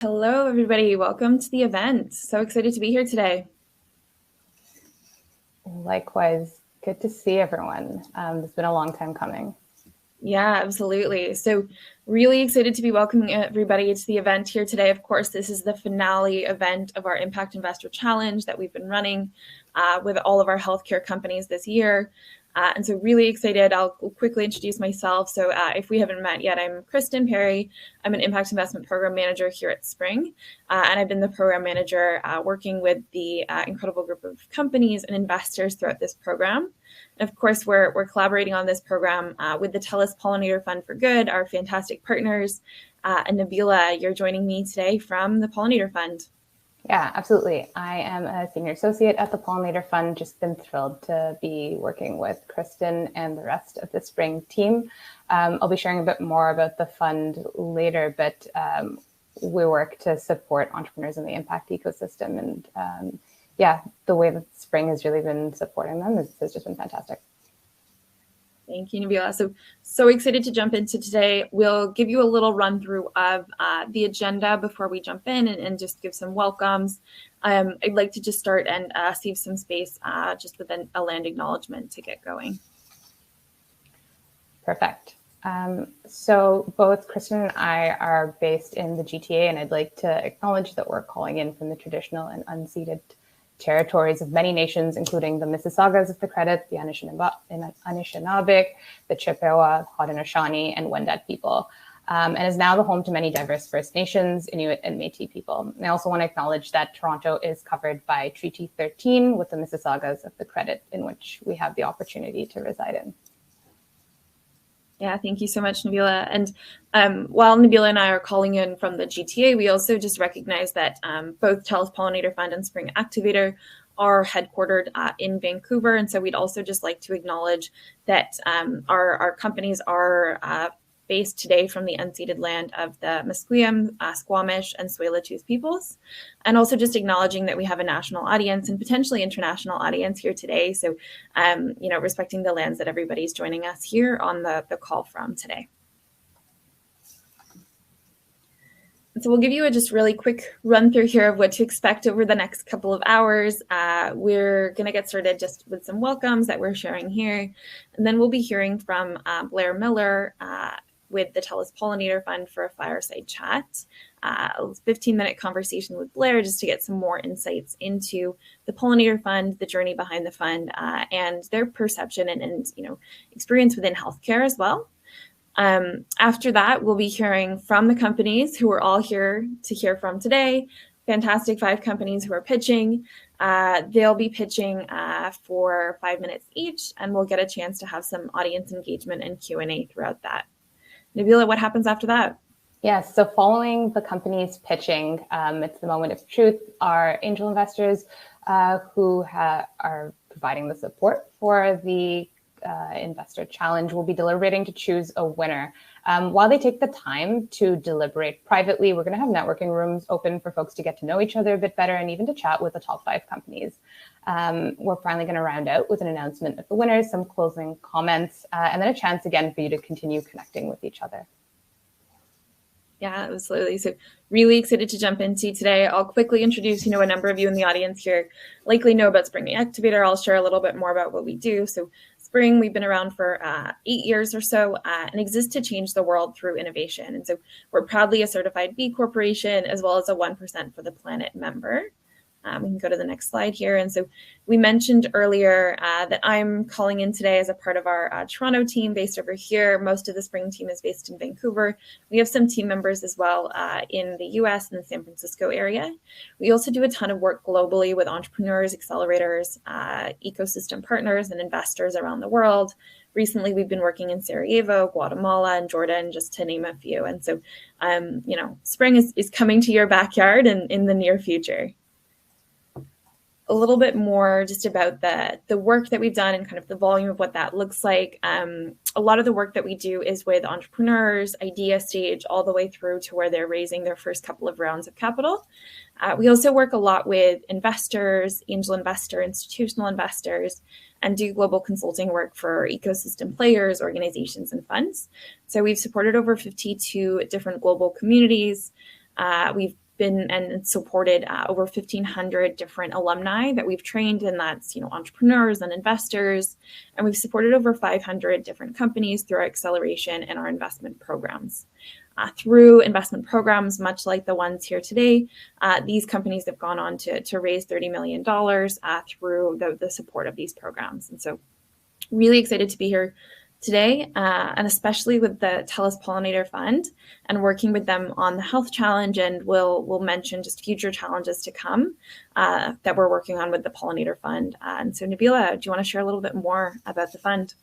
Hello, everybody. Welcome to the event. So excited to be here today. Likewise, good to see everyone. It's been a long time coming. Yeah, absolutely. So really excited to be welcoming everybody to the event here today. Of course, this is the finale event of our Impact Investor Challenge that we've been running with all of our healthcare companies this year. And so really excited. I'll quickly introduce myself. So if we haven't met yet, I'm Kristen Perry. I'm an Impact Investment Program Manager here at Spring. And I've been the program manager working with the incredible group of companies and investors throughout this program. And of course, we're collaborating on this program with the TELUS Pollinator Fund for Good, our fantastic partners. And Nabila, you're joining me today from the Pollinator Fund. Yeah, absolutely. I am a senior associate at the Pollinator Fund. Just been thrilled to be working with Kristen and the rest of the Spring team. I'll be sharing a bit more about the fund later, but we work to support entrepreneurs in the impact ecosystem. And the way that Spring has really been supporting them has just been fantastic. Thank you, Nabila. So excited to jump into today. We'll give you a little run through of the agenda before we jump in and just give some welcomes. I'd like to just start and save some space just with a land acknowledgement to get going. Perfect. So both Kristen and I are based in the GTA, and I'd like to acknowledge that we're calling in from the traditional and unceded territories of many nations, including the Mississaugas of the Credit, the Anishinaabe, the Chippewa, Haudenosaunee, and Wendat people, and is now the home to many diverse First Nations, Inuit, and Métis people. And I also want to acknowledge that Toronto is covered by Treaty 13 with the Mississaugas of the Credit, in which we have the opportunity to reside in. Yeah, thank you so much, Nabila. And while Nabila and I are calling in from the GTA, we also just recognize that both TELUS Pollinator Fund and Spring Activator are headquartered in Vancouver. And so we'd also just like to acknowledge that our companies are based today from the unceded land of the Musqueam, Squamish, and Tsleil-Waututh peoples. And also just acknowledging that we have a national audience and potentially international audience here today. So, respecting the lands that everybody's joining us here on the call from today. So we'll give you a just really quick run through here of what to expect over the next couple of hours. We're going to get started just with some welcomes that we're sharing here. And then we'll be hearing from Blair Miller with the TELUS Pollinator Fund for a fireside chat. A 15-minute conversation with Blair just to get some more insights into the Pollinator Fund, the journey behind the fund, and their perception and experience within healthcare as well. After that, we'll be hearing from the companies who are all here to hear from today. Fantastic 5 companies who are pitching. They'll be pitching for 5 minutes each, and we'll get a chance to have some audience engagement and Q&A throughout that. Nabila, what happens after that? Yes, so following the company's pitching, it's the moment of truth. Our angel investors who are providing the support for the investor challenge will be deliberating to choose a winner. While they take the time to deliberate privately, we're going to have networking rooms open for folks to get to know each other a bit better and even to chat with the top 5 companies. We're finally going to round out with an announcement of the winners, some closing comments, and then a chance again for you to continue connecting with each other. Yeah, absolutely. So really excited to jump into today. I'll quickly introduce, a number of you in the audience here likely know about Spring Activator. I'll share a little bit more about what we do. So Spring, we've been around for 8 years or so and exist to change the world through innovation. And so we're proudly a certified B Corporation as well as a 1% for the Planet member. We can go to the next slide here. And so we mentioned earlier that I'm calling in today as a part of our Toronto team based over here. Most of the Spring team is based in Vancouver. We have some team members as well in the US and the San Francisco area. We also do a ton of work globally with entrepreneurs, accelerators, ecosystem partners, and investors around the world. Recently, we've been working in Sarajevo, Guatemala, and Jordan, just to name a few. And so, Spring is coming to your backyard in the near future. A little bit more just about the work that we've done and kind of the volume of what that looks like. A lot of the work that we do is with entrepreneurs, idea stage, all the way through to where they're raising their first couple of rounds of capital. We also work a lot with investors, angel investor, institutional investors, and do global consulting work for ecosystem players, organizations, and funds. So we've supported over 52 different global communities. We've been and supported over 1,500 different alumni that we've trained, and that's entrepreneurs and investors, and we've supported over 500 different companies through our acceleration and our investment programs. Through investment programs, much like the ones here today, these companies have gone on to raise $30 million through the support of these programs. And so really excited to be here today, and especially with the TELUS Pollinator Fund and working with them on the health challenge. And we'll mention just future challenges to come that we're working on with the Pollinator Fund. And so Nabila, do you want to share a little bit more about the fund?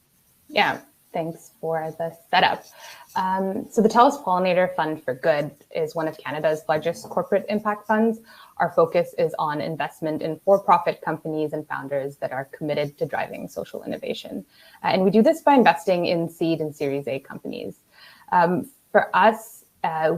Yeah, thanks for the setup. So the TELUS Pollinator Fund for Good is one of Canada's largest corporate impact funds. Our focus is on investment in for-profit companies and founders that are committed to driving social innovation. And we do this by investing in seed and Series A companies. For us,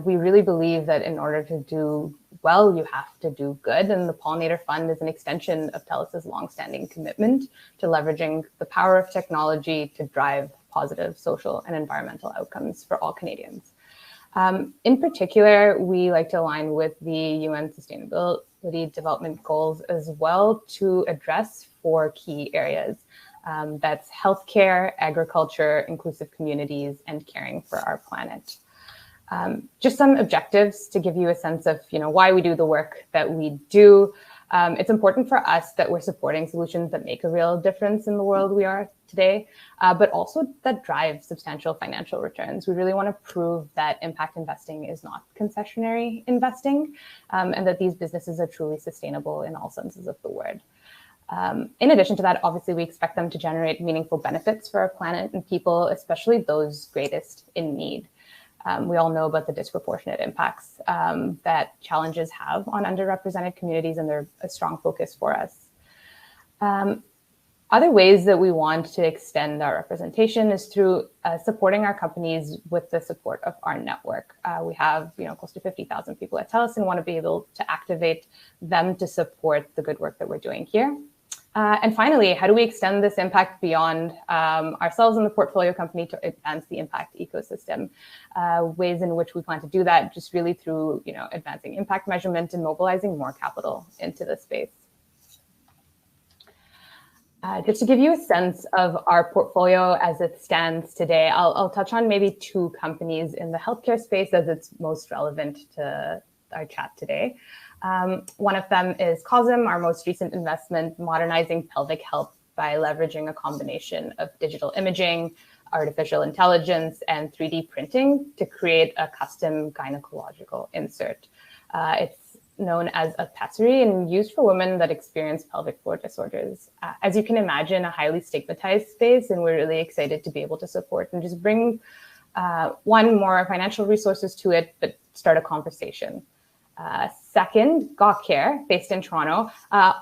we really believe that in order to do well, you have to do good. And the Pollinator Fund is an extension of TELUS's longstanding commitment to leveraging the power of technology to drive positive social and environmental outcomes for all Canadians. In particular, we like to align with the UN Sustainability Development Goals as well to address 4 key areas. That's healthcare, agriculture, inclusive communities, and caring for our planet. Just some objectives to give you a sense of why we do the work that we do. It's important for us that we're supporting solutions that make a real difference in the world we are today, but also that drive substantial financial returns. We really want to prove that impact investing is not concessionary investing, and that these businesses are truly sustainable in all senses of the word. In addition to that, obviously, we expect them to generate meaningful benefits for our planet and people, especially those greatest in need. We all know about the disproportionate impacts that challenges have on underrepresented communities, and they're a strong focus for us. Other ways that we want to extend our representation is through supporting our companies with the support of our network. We have close to 50,000 people at TELUS and want to be able to activate them to support the good work that we're doing here. And finally, how do we extend this impact beyond ourselves and the portfolio company to advance the impact ecosystem? Ways in which we plan to do that just really through advancing impact measurement and mobilizing more capital into the space. Just to give you a sense of our portfolio as it stands today, I'll touch on maybe 2 companies in the healthcare space as it's most relevant to our chat today. One of them is COSM, our most recent investment, modernizing pelvic health by leveraging a combination of digital imaging, artificial intelligence, and 3D printing to create a custom gynecological insert. It's known as a pessary and used for women that experience pelvic floor disorders. As you can imagine, a highly stigmatized space, and we're really excited to be able to support and just bring more financial resources to it, but start a conversation. Second, GawkCare, based in Toronto,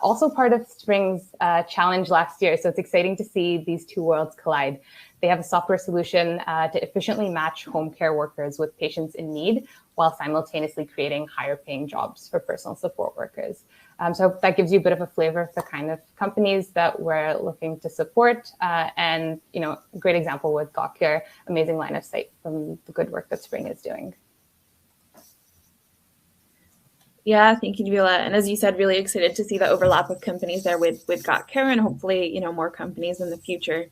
also part of Spring's challenge last year. So it's exciting to see these 2 worlds collide. They have a software solution to efficiently match home care workers with patients in need while simultaneously creating higher paying jobs for personal support workers. So that gives you a bit of a flavor of the kind of companies that we're looking to support. And, a great example with GawkCare, amazing line of sight from the good work that Spring is doing. Yeah, thank you, Nabila. And as you said, really excited to see the overlap of companies there with GawkCare and hopefully, more companies in the future.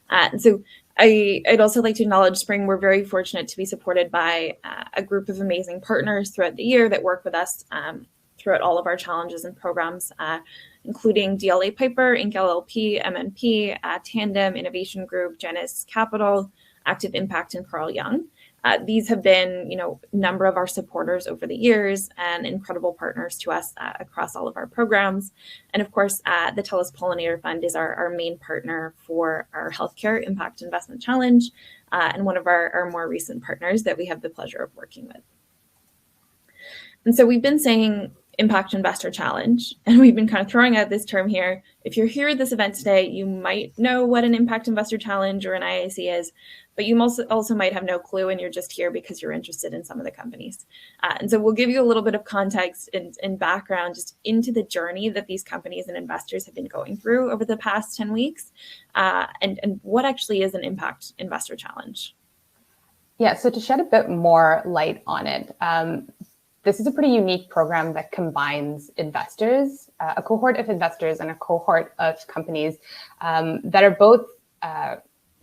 And so I'd also like to acknowledge Spring. We're very fortunate to be supported by a group of amazing partners throughout the year that work with us throughout all of our challenges and programs, including DLA Piper, Inc. LLP, MNP, Tandem, Innovation Group, Genesis Capital, Active Impact, and Carl Young. These have been, a number of our supporters over the years and incredible partners to us across all of our programs. And of course, the TELUS Pollinator Fund is our main partner for our Healthcare Impact Investment Challenge and one of our more recent partners that we have the pleasure of working with. And so we've been saying Impact Investor Challenge, and we've been kind of throwing out this term here. If you're here at this event today, you might know what an Impact Investor Challenge or an IIC is, but you also might have no clue, and you're just here because you're interested in some of the companies. And so we'll give you a little bit of context and background just into the journey that these companies and investors have been going through over the past 10 weeks, and what actually is an Impact Investor Challenge. Yeah, so to shed a bit more light on it, This is a pretty unique program that combines investors, a cohort of investors and a cohort of companies that are both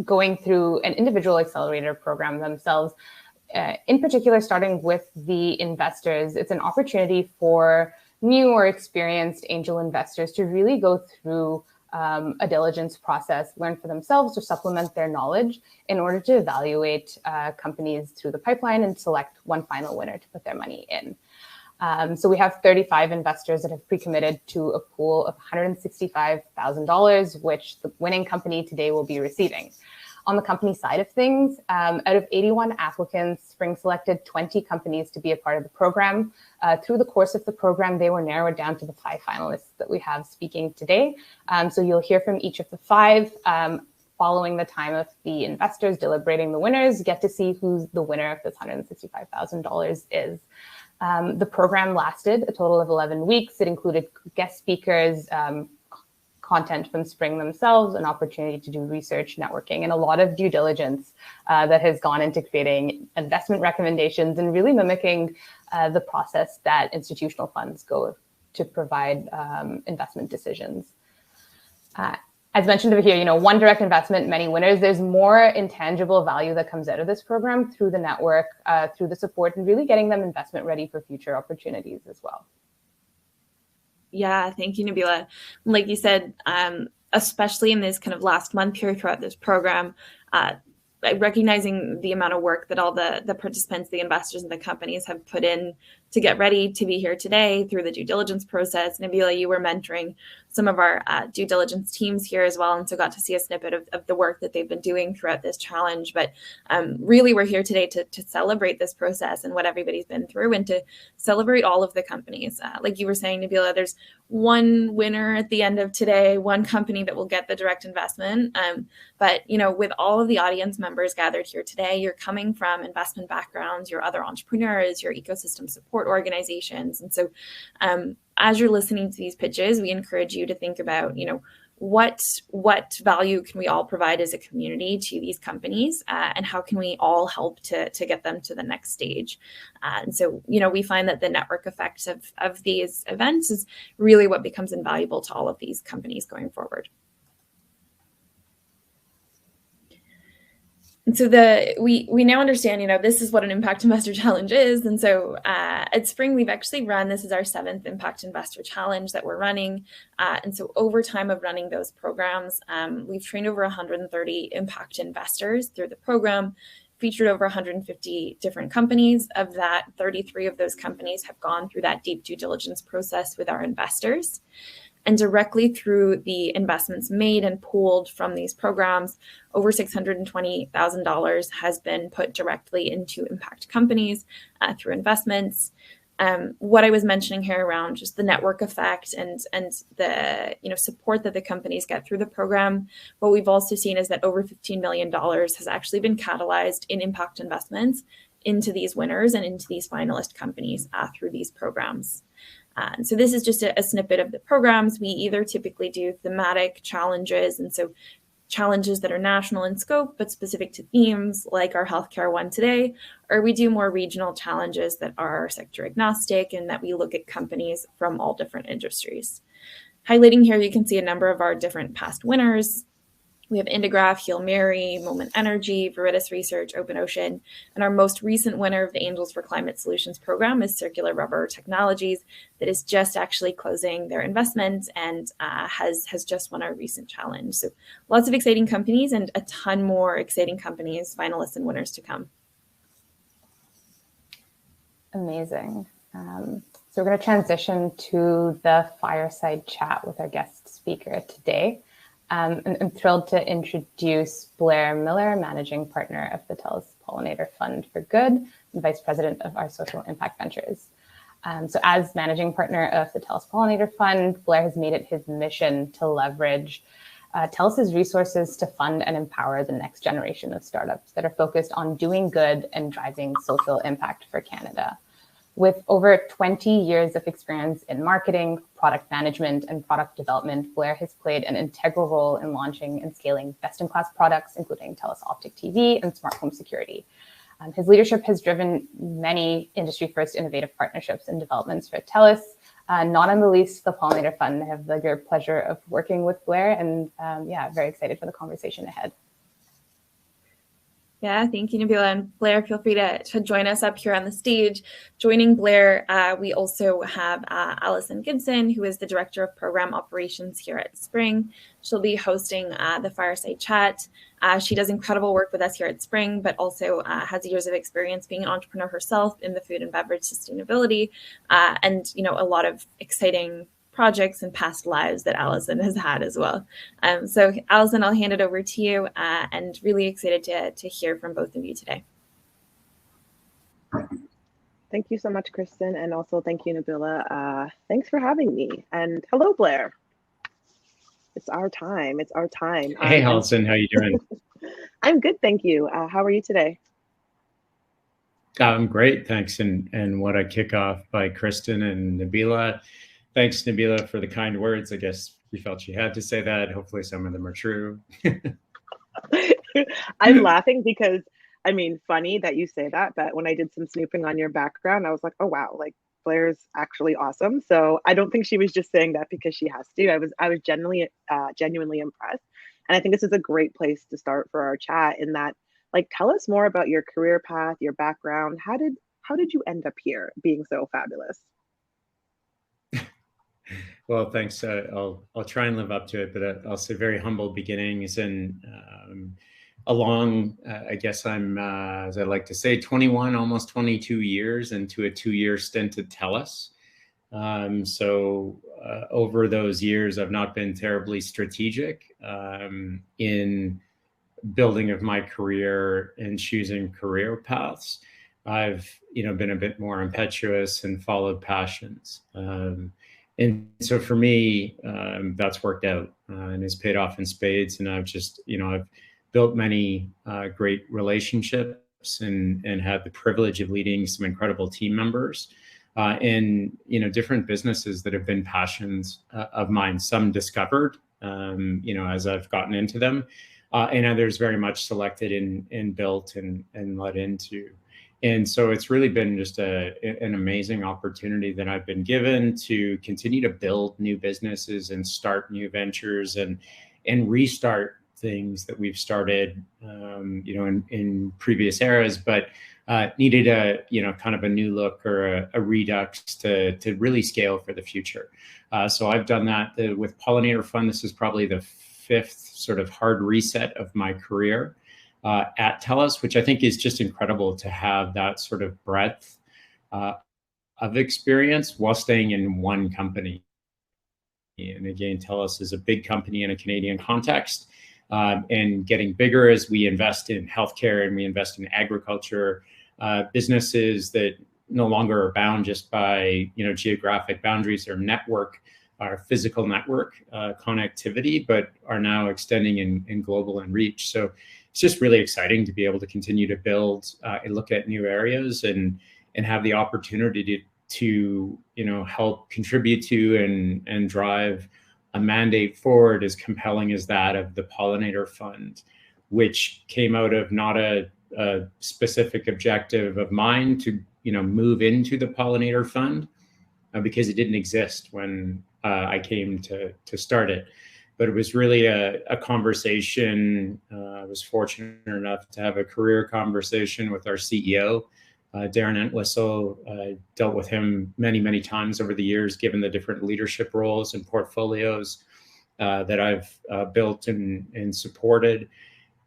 going through an individual accelerator program themselves. In particular, starting with the investors, it's an opportunity for new or experienced angel investors to really go through a diligence process, learn for themselves or supplement their knowledge in order to evaluate companies through the pipeline and select one final winner to put their money in. So we have 35 investors that have pre-committed to a pool of $165,000, which the winning company today will be receiving. On the company side of things, out of 81 applicants, Spring selected 20 companies to be a part of the program. Through the course of the program, they were narrowed down to the 5 finalists that we have speaking today. So you'll hear from each of the 5 following the time of the investors deliberating the winners, get to see who the winner of this $165,000 is. The program lasted a total of 11 weeks. It included guest speakers, content from Spring themselves, an opportunity to do research, networking, and a lot of due diligence that has gone into creating investment recommendations and really mimicking the process that institutional funds go to provide investment decisions. As mentioned over here, one direct investment, many winners. There's more intangible value that comes out of this program through the network, through the support, and really getting them investment ready for future opportunities as well. Yeah, thank you, Nabila. Like you said, especially in this kind of last month here throughout this program, recognizing the amount of work that all the participants, the investors, and the companies have put in to get ready to be here today through the due diligence process. Nabila, you were mentoring some of our due diligence teams here as well, and so got to see a snippet of the work that they've been doing throughout this challenge. But really, we're here today to celebrate this process and what everybody's been through, and to celebrate all of the companies. Like you were saying, Nabila, there's one winner at the end of today, one company that will get the direct investment. But with all of the audience members gathered here today, you're coming from investment backgrounds, you're other entrepreneurs, your ecosystem support organizations. And so as you're listening to these pitches, we encourage you to think about, what value can we all provide as a community to these companies, and how can we all help to get them to the next stage. And so, we find that the network effect of these events is really what becomes invaluable to all of these companies going forward. And so we now understand, this is what an Impact Investor Challenge is. And so at Spring, we've actually run, this is our 7th Impact Investor Challenge that we're running. And so over time of running those programs, we've trained over 130 impact investors through the program, featured over 150 different companies. Of that, 33 of those companies have gone through that deep due diligence process with our investors. And directly through the investments made and pooled from these programs, over $620,000 has been put directly into impact companies through investments. What I was mentioning here around just the network effect and the support that the companies get through the program, what we've also seen is that over $15 million has actually been catalyzed in impact investments into these winners and into these finalist companies through these programs. And so this is just a snippet of the programs. We either typically do thematic challenges, and so challenges that are national in scope but specific to themes like our healthcare one today, or we do more regional challenges that are sector agnostic and that we look at companies from all different industries. Highlighting here, you can see a number of our different past winners. We have Indigraph, Heal Mary, Moment Energy, Veritas Research, OpenOcean, and our most recent winner of the Angels for Climate Solutions program is Circular Rubber Technologies, that is just actually closing their investment and has just won our recent challenge. So lots of exciting companies and a ton more exciting companies, finalists and winners to come. Amazing. So we're going to transition to the fireside chat with our guest speaker today. I'm thrilled to introduce Blair Miller, Managing Partner of the TELUS Pollinator Fund for Good and Vice President of our Social Impact Ventures. So as Managing Partner of the TELUS Pollinator Fund, Blair has made it his mission to leverage TELUS's resources to fund and empower the next generation of startups that are focused on doing good and driving social impact for Canada. With over 20 years of experience in marketing, product management, and product development, Blair has played an integral role in launching and scaling best-in-class products, including TELUS Optik TV and Smart Home Security. His leadership has driven many industry-first innovative partnerships and developments for TELUS, not on the least the Pollinator Fund. I have the great pleasure of working with Blair, and very excited for the conversation ahead. Yeah, thank you, Nabila. And Blair, feel free to join us up here on the stage. Joining Blair, we also have Allison Gibson, who is the Director of Program Operations here at Spring. She'll be hosting the Fireside Chat. She does incredible work with us here at Spring, but also has years of experience being an entrepreneur herself in the food and beverage sustainability, and a lot of exciting projects and past lives that Allison has had as well. So Allison, I'll hand it over to you, and really excited to hear from both of you today. Thank you so much, Kristen, and also thank you, Nabila. Thanks for having me, and hello, Blair. It's our time. It's our time. Hey, Allison, how you doing? I'm good, thank you. How are you today? I'm great, thanks. And what I kick off by Kristen and Nabila. Thanks, Nabila, for the kind words. I guess you felt she had to say that. Hopefully some of them are true. I'm laughing because, funny that you say that, but when I did some snooping on your background, I was like, oh, wow, like Blair's actually awesome. So I don't think she was just saying that because she has to. I was genuinely impressed. And I think this is a great place to start for our chat in that, like, tell us more about your career path, your background. How did you end up here being so fabulous? Well, thanks. I'll try and live up to it, but I'll say very humble beginnings and I guess I'm, as I like to say, 21, almost 22 years into a 2-year stint at TELUS. So over those years, I've not been terribly strategic in building of my career and choosing career paths. I've been a bit more impetuous and followed passions. And so for me, that's worked out and has paid off in spades. And I've just, I've built many great relationships and had the privilege of leading some incredible team members in, different businesses that have been passions of mine, some discovered, as I've gotten into them, and others very much selected and built and led into. And so it's really been just an amazing opportunity that I've been given to continue to build new businesses and start new ventures and restart things that we've started, in previous eras, but needed a, kind of a new look or a redux to really scale for the future. So I've done that with Pollinator Fund. This is probably the 5th sort of hard reset of my career at TELUS, which I think is just incredible to have that sort of breadth of experience while staying in one company. And again, TELUS is a big company in a Canadian context, and getting bigger as we invest in healthcare and we invest in agriculture, businesses that no longer are bound just by geographic boundaries or network, our physical network connectivity, but are now extending in global and reach. So it's just really exciting to be able to continue to build and look at new areas and have the opportunity to help contribute to and drive a mandate forward as compelling as that of the Pollinator Fund, which came out of not a specific objective of mine to move into the Pollinator Fund because it didn't exist when I came to start it. But it was really a conversation. I was fortunate enough to have a career conversation with our CEO, Darren Entwistle. I dealt with him many, many times over the years, given the different leadership roles and portfolios that I've built and supported.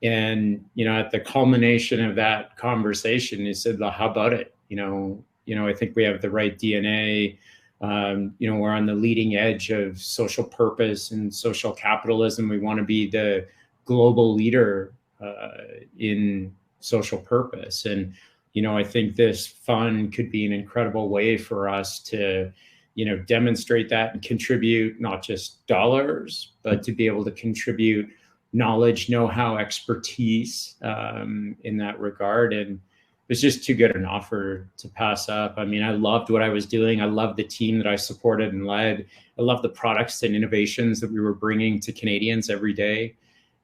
And, at the culmination of that conversation, he said, how about it? I think we have the right DNA. We're on the leading edge of social purpose and social capitalism. We want to be the global leader in social purpose. And, I think this fund could be an incredible way for us to, demonstrate that and contribute not just dollars, but to be able to contribute knowledge, know-how, expertise in that regard. And it's just too good an offer to pass up. I mean, I loved what I was doing. I loved the team that I supported and led. I loved the products and innovations that we were bringing to Canadians every day.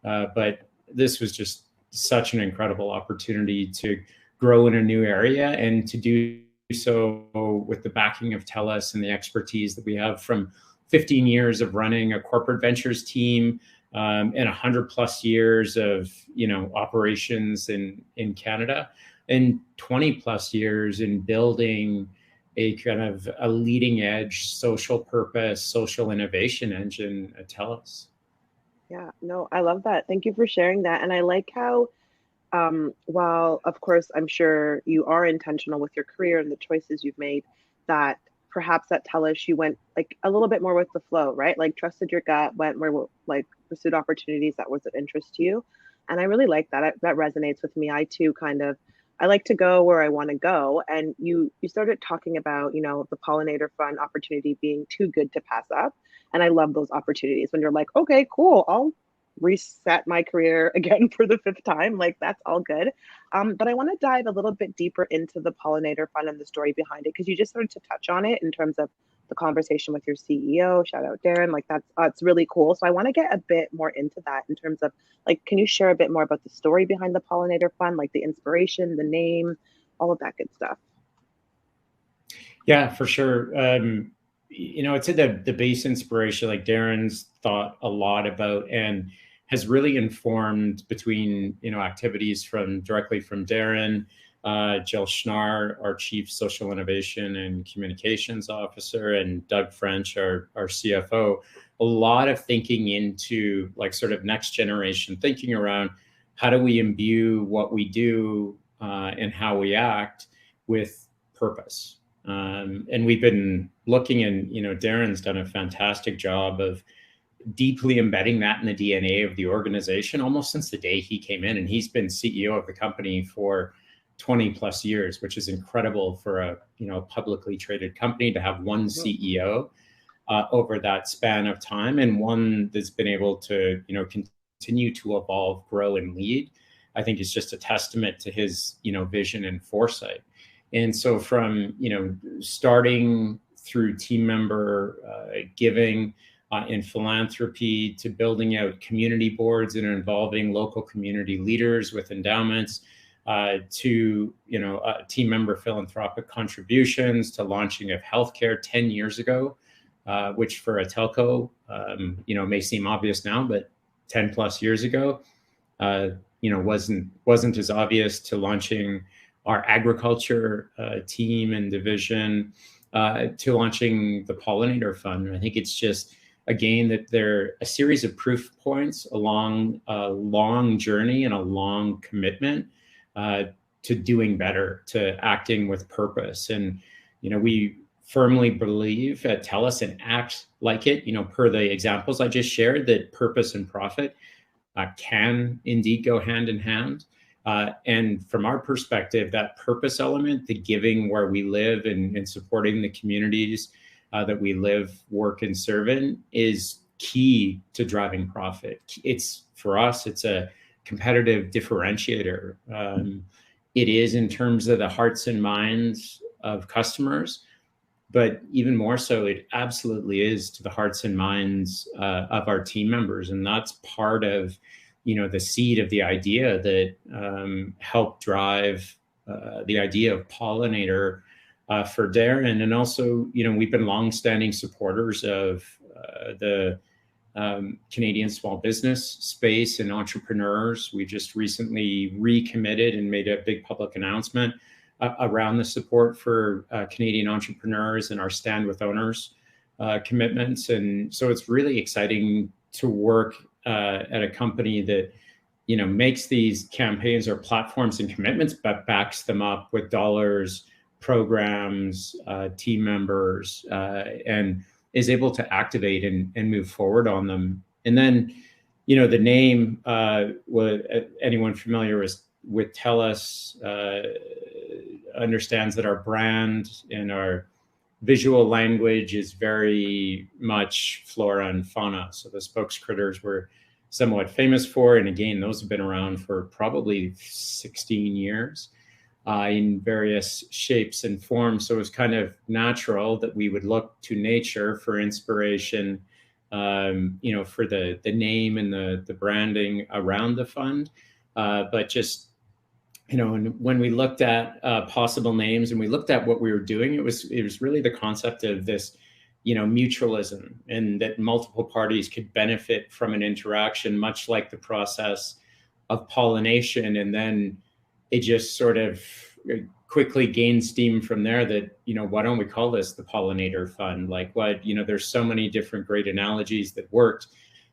But this was just such an incredible opportunity to grow in a new area, and to do so with the backing of TELUS and the expertise that we have from 15 years of running a corporate ventures team, and 100 plus years of operations in Canada, and 20 plus years in building a kind of a leading edge social purpose, social innovation engine at TELUS. Yeah, no, I love that. Thank you for sharing that. And I like how, while of course I'm sure you are intentional with your career and the choices you've made, that perhaps at TELUS you went like a little bit more with the flow, right? Like trusted your gut, went where like pursued opportunities that was of interest to you. And I really like that. That resonates with me. I too kind of I like to go where I want to go. And you started talking about, the pollinator fund opportunity being too good to pass up. And I love those opportunities when you're like, okay, cool, I'll reset my career again for the fifth time. Like that's all good. But I want to dive a little bit deeper into the pollinator fund and the story behind it because you just started to touch on it in terms of the conversation with your CEO. Shout out Darren. Like that's it's really cool. So I want to get a bit more into that in terms of like, can you share a bit more about the story behind the pollinator fund, like the inspiration, the name, all of that good stuff? Yeah, for sure. I'd say the base inspiration, like Darren's thought a lot about and has really informed between, activities directly from Darren, Jill Schnarr, our Chief Social Innovation and Communications Officer, and Doug French, our CFO, a lot of thinking into like sort of next generation thinking around how do we imbue what we do and how we act with purpose. And we've been looking, and Darren's done a fantastic job of deeply embedding that in the DNA of the organization almost since the day he came in. And he's been CEO of the company for 20 plus years, which is incredible for a publicly traded company to have one CEO over that span of time, and one that's been able to continue to evolve, grow, and lead. I think is just a testament to his vision and foresight. And so from, starting through team member giving in philanthropy to building out community boards and involving local community leaders with endowments to, team member philanthropic contributions to launching of healthcare 10 years ago, which for a telco, may seem obvious now, but 10 plus years ago, wasn't as obvious, to launching our agriculture team and division, to launching the Pollinator Fund. I think it's just, again, that they're a series of proof points along a long journey and a long commitment to doing better, to acting with purpose. And, we firmly believe at TELUS and act like it, per the examples I just shared, that purpose and profit can indeed go hand in hand. And from our perspective, that purpose element, the giving where we live and supporting the communities that we live, work, and serve in, is key to driving profit. For us, it's a competitive differentiator. It is in terms of the hearts and minds of customers, but even more so, it absolutely is to the hearts and minds of our team members. And that's part of the seed of the idea that helped drive the idea of Pollinator for Darren. And also, we've been longstanding supporters of the Canadian small business space and entrepreneurs. We just recently recommitted and made a big public announcement around the support for Canadian entrepreneurs and our Stand with Owners commitments. And so it's really exciting to work at a company that makes these campaigns or platforms and commitments, but backs them up with dollars, programs, team members, and is able to activate and move forward on them. And then, the name, anyone familiar with TELUS understands that our brand and our visual language is very much flora and fauna. So the spokes critters we're somewhat famous for. And again, those have been around for probably 16 years in various shapes and forms. So it was kind of natural that we would look to nature for inspiration, for the name and the branding around the fund. But just and when we looked at possible names and we looked at what we were doing, it was really the concept of this, mutualism, and that multiple parties could benefit from an interaction, much like the process of pollination. And then it just sort of quickly gained steam from there that, why don't we call this the Pollinator Fund? Like there's so many different great analogies that worked,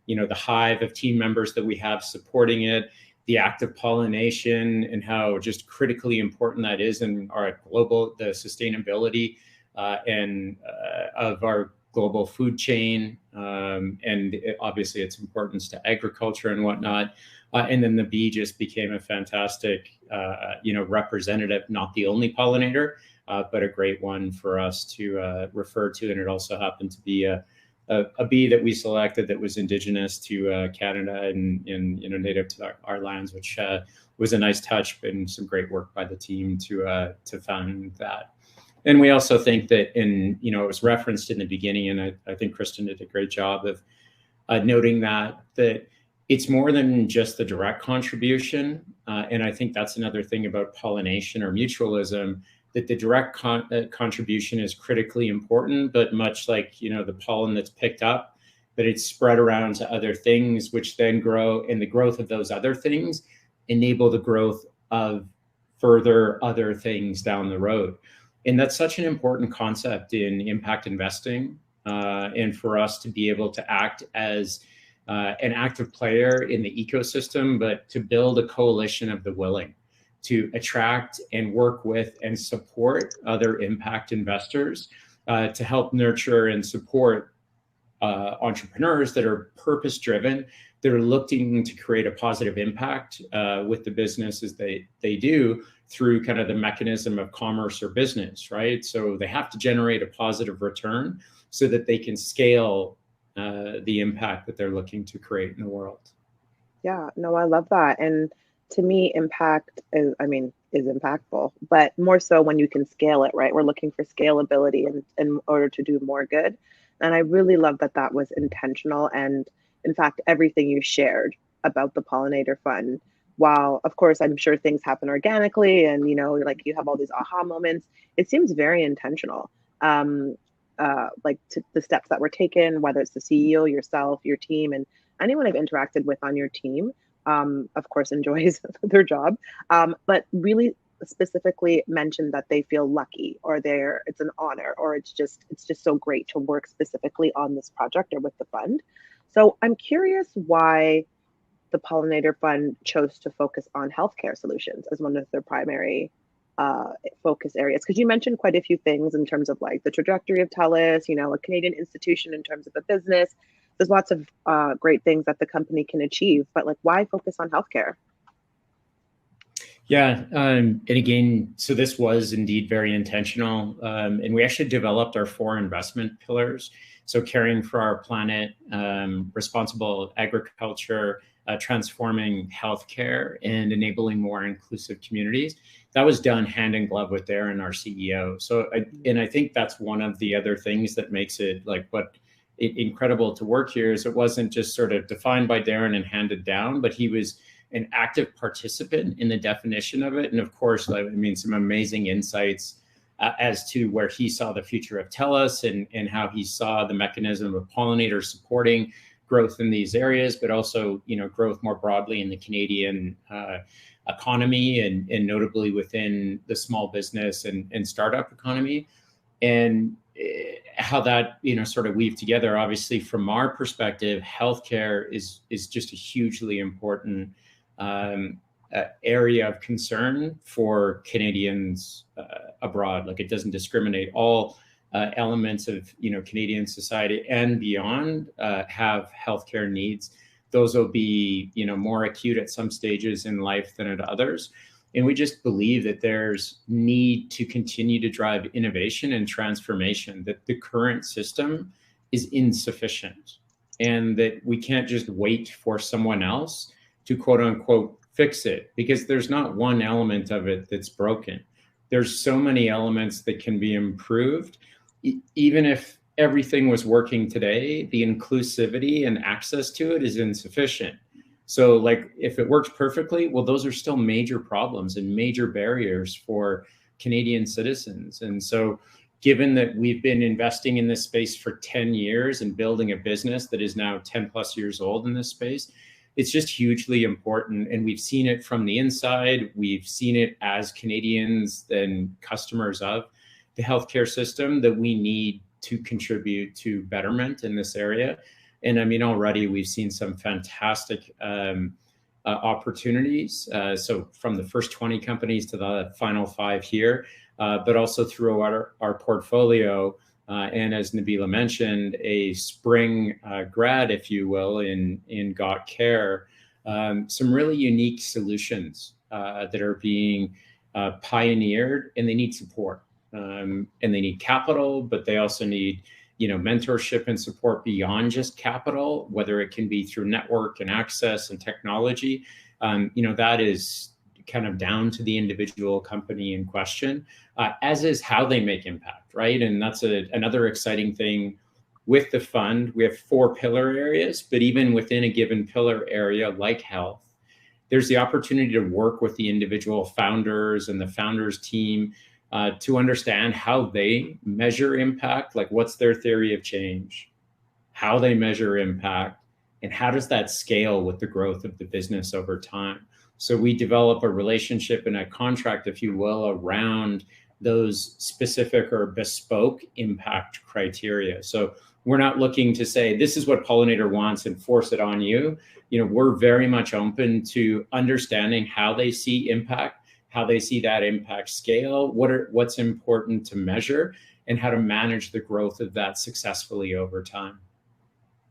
the hive of team members that we have supporting it, the act of pollination, and how just critically important that is in our the sustainability and of our global food chain, and obviously its importance to agriculture and whatnot. And then the bee just became a fantastic, representative, not the only pollinator, but a great one for us to refer to. And it also happened to be a bee that we selected that was indigenous to Canada and native to our lands, which was a nice touch and some great work by the team to find that. And we also think that it was referenced in the beginning, and I think Kristen did a great job of noting that it's more than just the direct contribution. And I think that's another thing about pollination or mutualism, that the direct contribution is critically important, but much like, the pollen that's picked up, that it's spread around to other things, which then grow, and the growth of those other things enable the growth of further other things down the road. And that's such an important concept in impact investing, and for us to be able to act as an active player in the ecosystem, but to build a coalition of the willing to attract and work with and support other impact investors, to help nurture and support entrepreneurs that are purpose-driven, that are looking to create a positive impact with the businesses they do through kind of the mechanism of commerce or business, right? So they have to generate a positive return so that they can scale the impact that they're looking to create in the world. Yeah, no, I love that. And to me, impact is impactful, but more so when you can scale it, right? We're looking for scalability in order to do more good. And I really love that was intentional. And in fact, everything you shared about the Pollinator Fund, while of course I'm sure things happen organically and like you have all these aha moments, it seems very intentional. Like the steps that were taken, whether it's the CEO, yourself, your team, and anyone I've interacted with on your team, of course, enjoys their job, but really specifically mentioned that they feel lucky, or it's an honor, or it's just so great to work specifically on this project or with the fund. So I'm curious why the Pollinator Fund chose to focus on healthcare solutions as one of their primary focus areas, because you mentioned quite a few things in terms of like the trajectory of TELUS, a Canadian institution in terms of a business. There's lots of great things that the company can achieve, but like, why focus on healthcare? Yeah, and again, so this was indeed very intentional, and we actually developed our 4 investment pillars. So caring for our planet, responsible agriculture, transforming healthcare, and enabling more inclusive communities. That was done hand in glove with Darren, our CEO. So, I think that's one of the other things that makes it like incredible to work here, is it wasn't just sort of defined by Darren and handed down, but he was an active participant in the definition of it. And of course, some amazing insights as to where he saw the future of TELUS and how he saw the mechanism of pollinators supporting growth in these areas, but also, growth more broadly in the Canadian economy and notably within the small business and startup economy, and how that, sort of weave together. Obviously, from our perspective, healthcare is just a hugely important area of concern for Canadians abroad. Like, it doesn't discriminate. All elements of Canadian society and beyond have healthcare needs. Those will be more acute at some stages in life than at others. And we just believe that there's need to continue to drive innovation and transformation, that the current system is insufficient, and that we can't just wait for someone else to quote unquote fix it, because there's not one element of it that's broken. There's so many elements that can be improved. Even if everything was working today, the inclusivity and access to it is insufficient. So like if it works perfectly, well, those are still major problems and major barriers for Canadian citizens. And so given that we've been investing in this space for 10 years and building a business that is now 10 plus years old in this space, it's just hugely important. And we've seen it from the inside. We've seen it as Canadians and customers of the healthcare system that we need to contribute to betterment in this area. And I mean, already we've seen some fantastic opportunities. So from the first 20 companies to the final 5 here, but also through our portfolio. And as Nabila mentioned, a spring grad, if you will, in Got Care, some really unique solutions that are being pioneered, and they need support. And they need capital, but they also need, mentorship and support beyond just capital, whether it can be through network and access and technology. That is kind of down to the individual company in question, as is how they make impact, right? And that's another exciting thing with the fund. We have 4 pillar areas, but even within a given pillar area like health, there's the opportunity to work with the individual founders and the founders team to understand how they measure impact, like what's their theory of change, how they measure impact, and how does that scale with the growth of the business over time. So we develop a relationship and a contract, if you will, around those specific or bespoke impact criteria. So we're not looking to say, this is what Pollinator wants and force it on you. We're very much open to understanding how they see impact, how they see that impact scale, what's important to measure, and how to manage the growth of that successfully over time.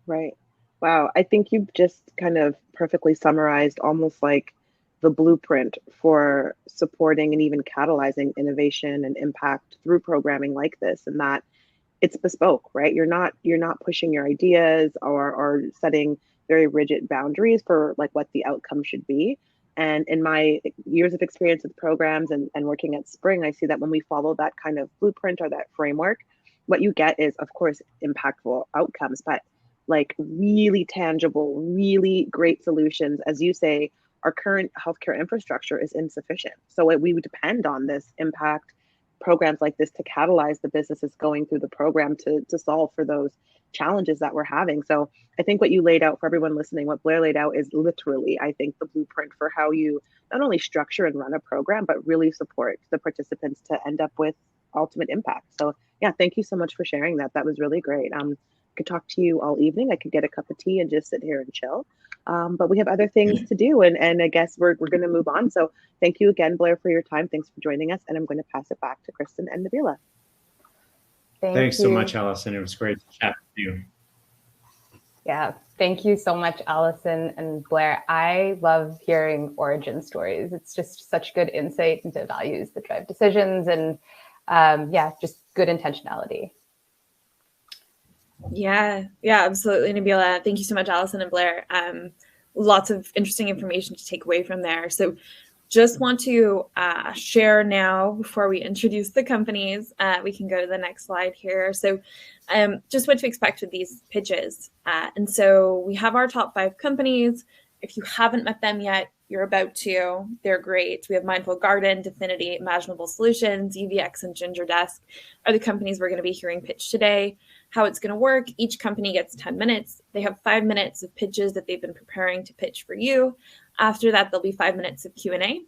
Right. Wow. I think you've just kind of perfectly summarized almost like the blueprint for supporting and even catalyzing innovation and impact through programming like this, and that it's bespoke, right? You're not pushing your ideas or setting very rigid boundaries for like what the outcome should be. And in my years of experience with programs and working at Spring, I see that when we follow that kind of blueprint or that framework, what you get is, of course, impactful outcomes, but like really tangible, really great solutions. As you say, our current healthcare infrastructure is insufficient. So we would depend on this impact programs like this to catalyze the businesses going through the program to solve for those challenges that we're having. So I think what you laid out for everyone listening, what Blair laid out is literally, I think, the blueprint for how you not only structure and run a program, but really support the participants to end up with ultimate impact. So yeah, thank you so much for sharing that. That was really great. I could talk to you all evening. I could get a cup of tea and just sit here and chill. But we have other things to do, and I guess we're going to move on. So thank you again, Blair, for your time. Thanks for joining us, and I'm going to pass it back to Kristen and Nabila. Thanks so much, Allison. It was great to chat with you. Yeah, thank you so much, Allison and Blair. I love hearing origin stories. It's just such good insight into values that drive decisions, and just good intentionality. Yeah, absolutely, Nabila. Thank you so much, Allison and Blair. Lots of interesting information to take away from there. So just want to share now before we introduce the companies. We can go to the next slide here. So just what to expect with these pitches. And so we have our top 5 companies. If you haven't met them yet, you're about to. They're great. We have Mindful Garden, Definity, Imaginable Solutions, UVX, and Ginger Desk are the companies we're going to be hearing pitch today. How it's going to work, each company gets 10 minutes. They have 5 minutes of pitches that they've been preparing to pitch for you. After that, there'll be 5 minutes of Q&A.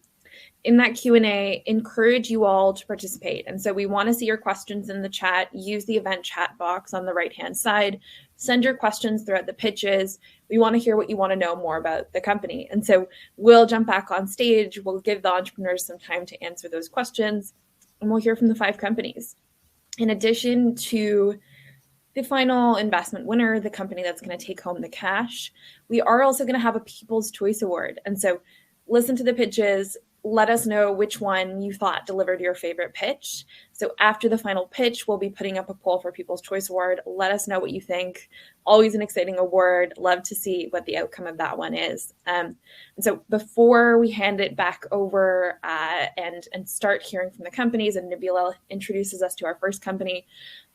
In that Q&A, encourage you all to participate. And so we want to see your questions in the chat. Use the event chat box on the right-hand side. Send your questions throughout the pitches. We want to hear what you want to know more about the company. And so we'll jump back on stage. We'll give the entrepreneurs some time to answer those questions, and we'll hear from the 5 companies. In addition to the final investment winner, the company that's going to take home the cash, we are also going to have a People's Choice Award. And so listen to the pitches. Let us know which one you thought delivered your favorite pitch. So after the final pitch, we'll be putting up a poll for People's Choice Award. Let us know what you think. Always an exciting award. Love to see what the outcome of that one is. And so before we hand it back over and start hearing from the companies, and Nabila introduces us to our first company,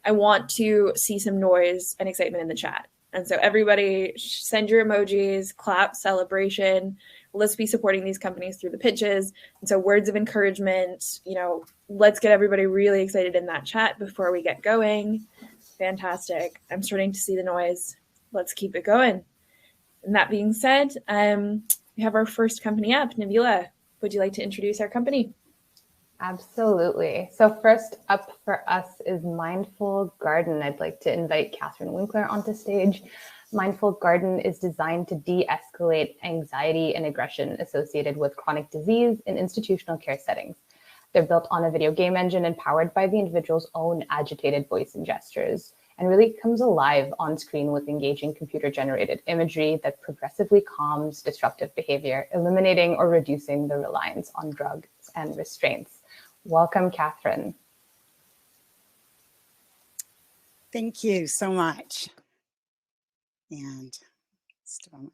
I want to see some noise and excitement in the chat. And so everybody send your emojis, clap, celebration. Let's be supporting these companies through the pitches. And so words of encouragement, let's get everybody really excited in that chat before we get going. Fantastic. I'm starting to see the noise. Let's keep it going. And that being said, we have our first company up. Nabila, would you like to introduce our company? Absolutely. So first up for us is Mindful Garden. I'd like to invite Catherine Winkler onto stage. Mindful Garden is designed to de-escalate anxiety and aggression associated with chronic disease in institutional care settings. They're built on a video game engine and powered by the individual's own agitated voice and gestures, and really comes alive on screen with engaging computer-generated imagery that progressively calms disruptive behavior, eliminating or reducing the reliance on drugs and restraints. Welcome, Catherine. Thank you so much. And just a moment.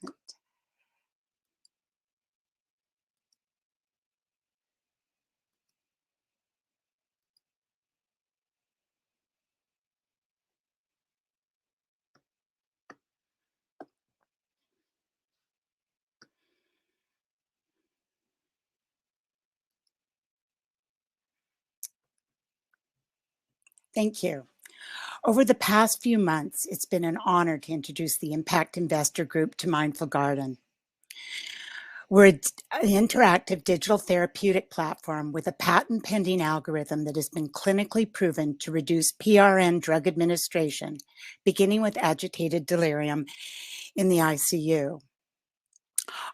Thank you. Over the past few months, it's been an honor to introduce the Impact Investor Group to Mindful Garden. We're an interactive digital therapeutic platform with a patent-pending algorithm that has been clinically proven to reduce PRN drug administration, beginning with agitated delirium in the ICU.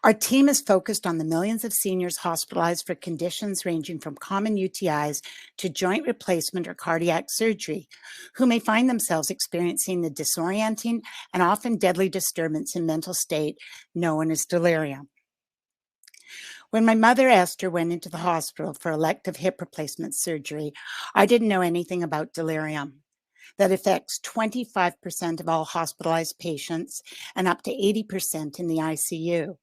Our team is focused on the millions of seniors hospitalized for conditions ranging from common UTIs to joint replacement or cardiac surgery, who may find themselves experiencing the disorienting and often deadly disturbance in mental state known as delirium. When my mother Esther went into the hospital for elective hip replacement surgery, I didn't know anything about delirium. That affects 25% of all hospitalized patients and up to 80% in the ICU.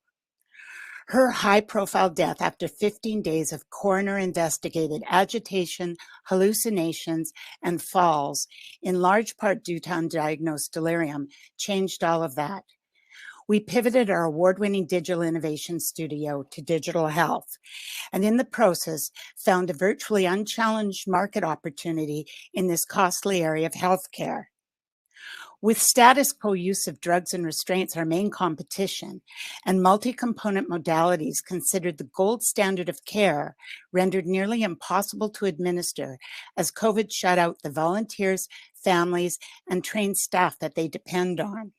Her high-profile death after 15 days of coroner-investigated agitation, hallucinations, and falls, in large part due to undiagnosed delirium, changed all of that. We pivoted our award-winning digital innovation studio to digital health, and in the process found a virtually unchallenged market opportunity in this costly area of healthcare. With status quo use of drugs and restraints our main competition, and multi-component modalities considered the gold standard of care, rendered nearly impossible to administer as COVID shut out the volunteers, families, and trained staff that they depend on.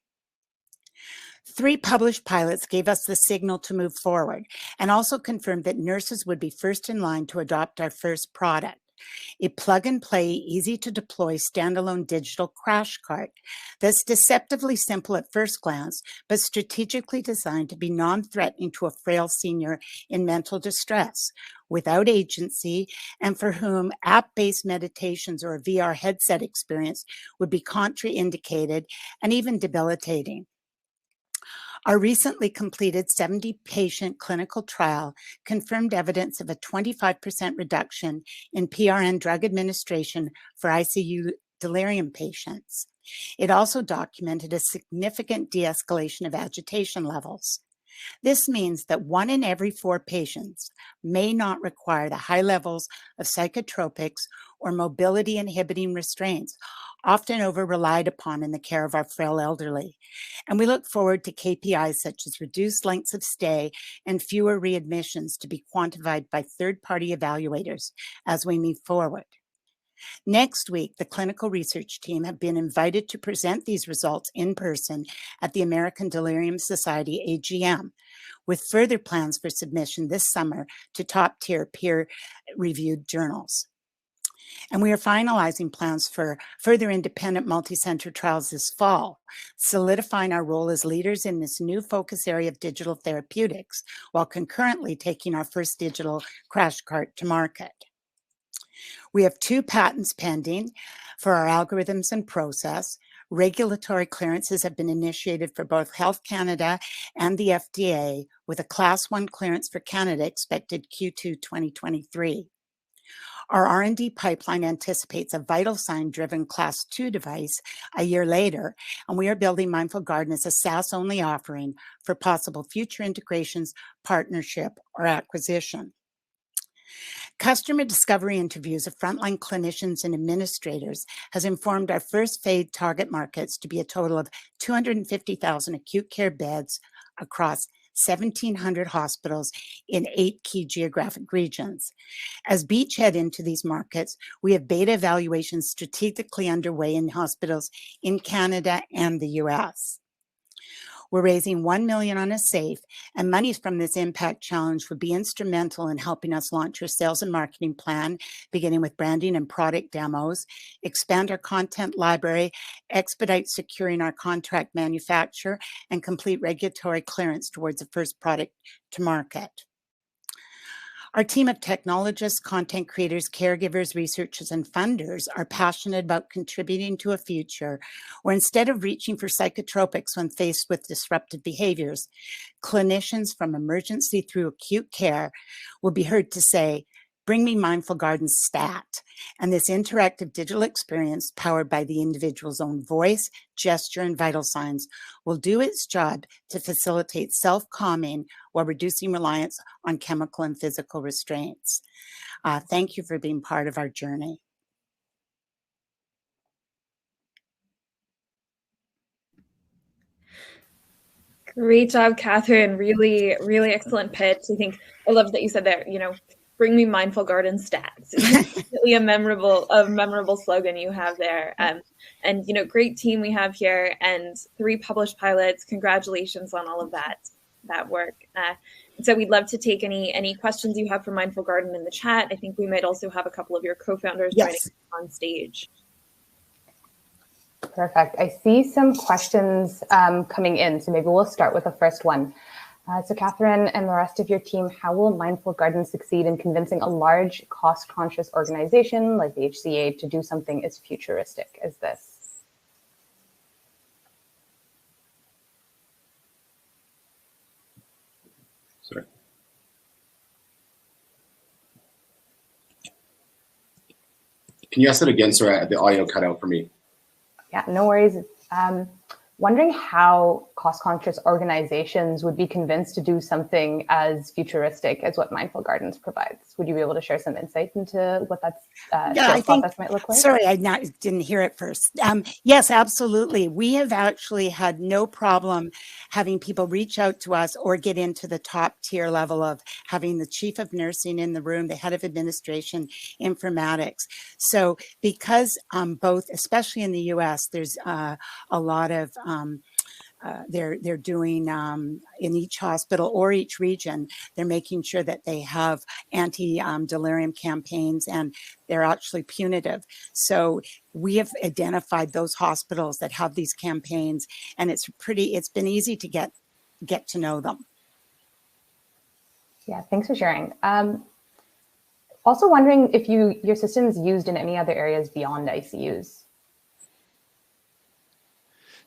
3 published pilots gave us the signal to move forward and also confirmed that nurses would be first in line to adopt our first product, a plug-and-play, easy-to-deploy standalone digital crash cart that's deceptively simple at first glance, but strategically designed to be non-threatening to a frail senior in mental distress, without agency, and for whom app-based meditations or a VR headset experience would be contraindicated and even debilitating. Our recently completed 70-patient clinical trial confirmed evidence of a 25% reduction in PRN drug administration for ICU delirium patients. It also documented a significant de-escalation of agitation levels. This means that 1 in every 4 patients may not require the high levels of psychotropics or mobility-inhibiting restraints, often over-relied upon in the care of our frail elderly. And we look forward to KPIs such as reduced lengths of stay and fewer readmissions to be quantified by third-party evaluators as we move forward. Next week, the clinical research team have been invited to present these results in person at the American Delirium Society AGM, with further plans for submission this summer to top-tier peer-reviewed journals. And we are finalizing plans for further independent multi-center trials this fall, solidifying our role as leaders in this new focus area of digital therapeutics, while concurrently taking our first digital crash cart to market. We have 2 patents pending for our algorithms and process. Regulatory clearances have been initiated for both Health Canada and the FDA, with a Class 1 clearance for Canada expected Q2 2023. Our R&D pipeline anticipates a vital sign-driven Class 2 device a year later, and we are building Mindful Garden as a SaaS-only offering for possible future integrations, partnership, or acquisition. Customer discovery interviews of frontline clinicians and administrators has informed our first phase target markets to be a total of 250,000 acute care beds across 1,700 hospitals in 8 key geographic regions. As beachhead into these markets, we have beta evaluations strategically underway in hospitals in Canada and the US. We're raising $1 million on a SAFE, and monies from this impact challenge would be instrumental in helping us launch our sales and marketing plan, beginning with branding and product demos, expand our content library, expedite securing our contract manufacturer, and complete regulatory clearance towards the first product to market. Our team of technologists, content creators, caregivers, researchers, and funders are passionate about contributing to a future where instead of reaching for psychotropics when faced with disruptive behaviors, clinicians from emergency through acute care will be heard to say, "Bring me Mindful Garden stat." And this interactive digital experience, powered by the individual's own voice, gesture, and vital signs, will do its job to facilitate self-calming while reducing reliance on chemical and physical restraints. Thank you for being part of our journey. Great job, Catherine. Really, really excellent pitch. I love that you said there, bring me Mindful Garden stats. It's really a memorable slogan you have there. And great team we have here and 3 published pilots. Congratulations on all of that work. So we'd love to take any questions you have for Mindful Garden in the chat. I think we might also have a couple of your co-founders joining on stage. Perfect. I see some questions coming in, so maybe we'll start with the first one. So Catherine and the rest of your team, how will Mindful Garden succeed in convincing a large, cost-conscious organization like the HCA to do something as futuristic as this? Sorry. Can you ask that again? Sorry, the audio cut out for me. Yeah, no worries. Wondering how cost-conscious organizations would be convinced to do something as futuristic as what Mindful Gardens provides. Would you be able to share some insight into what that process might look like? Sorry, I didn't hear it first. Yes, absolutely. We have actually had no problem having people reach out to us or get into the top tier level of having the chief of nursing in the room, the head of administration, informatics. So because both, especially in the US, there's a lot of they're doing in each hospital or each region, they're making sure that they have anti-delirium campaigns, and they're actually punitive. So we have identified those hospitals that have these campaigns, and it's been easy to get to know them. Yeah, thanks for sharing. Also wondering if your system is used in any other areas beyond ICUs.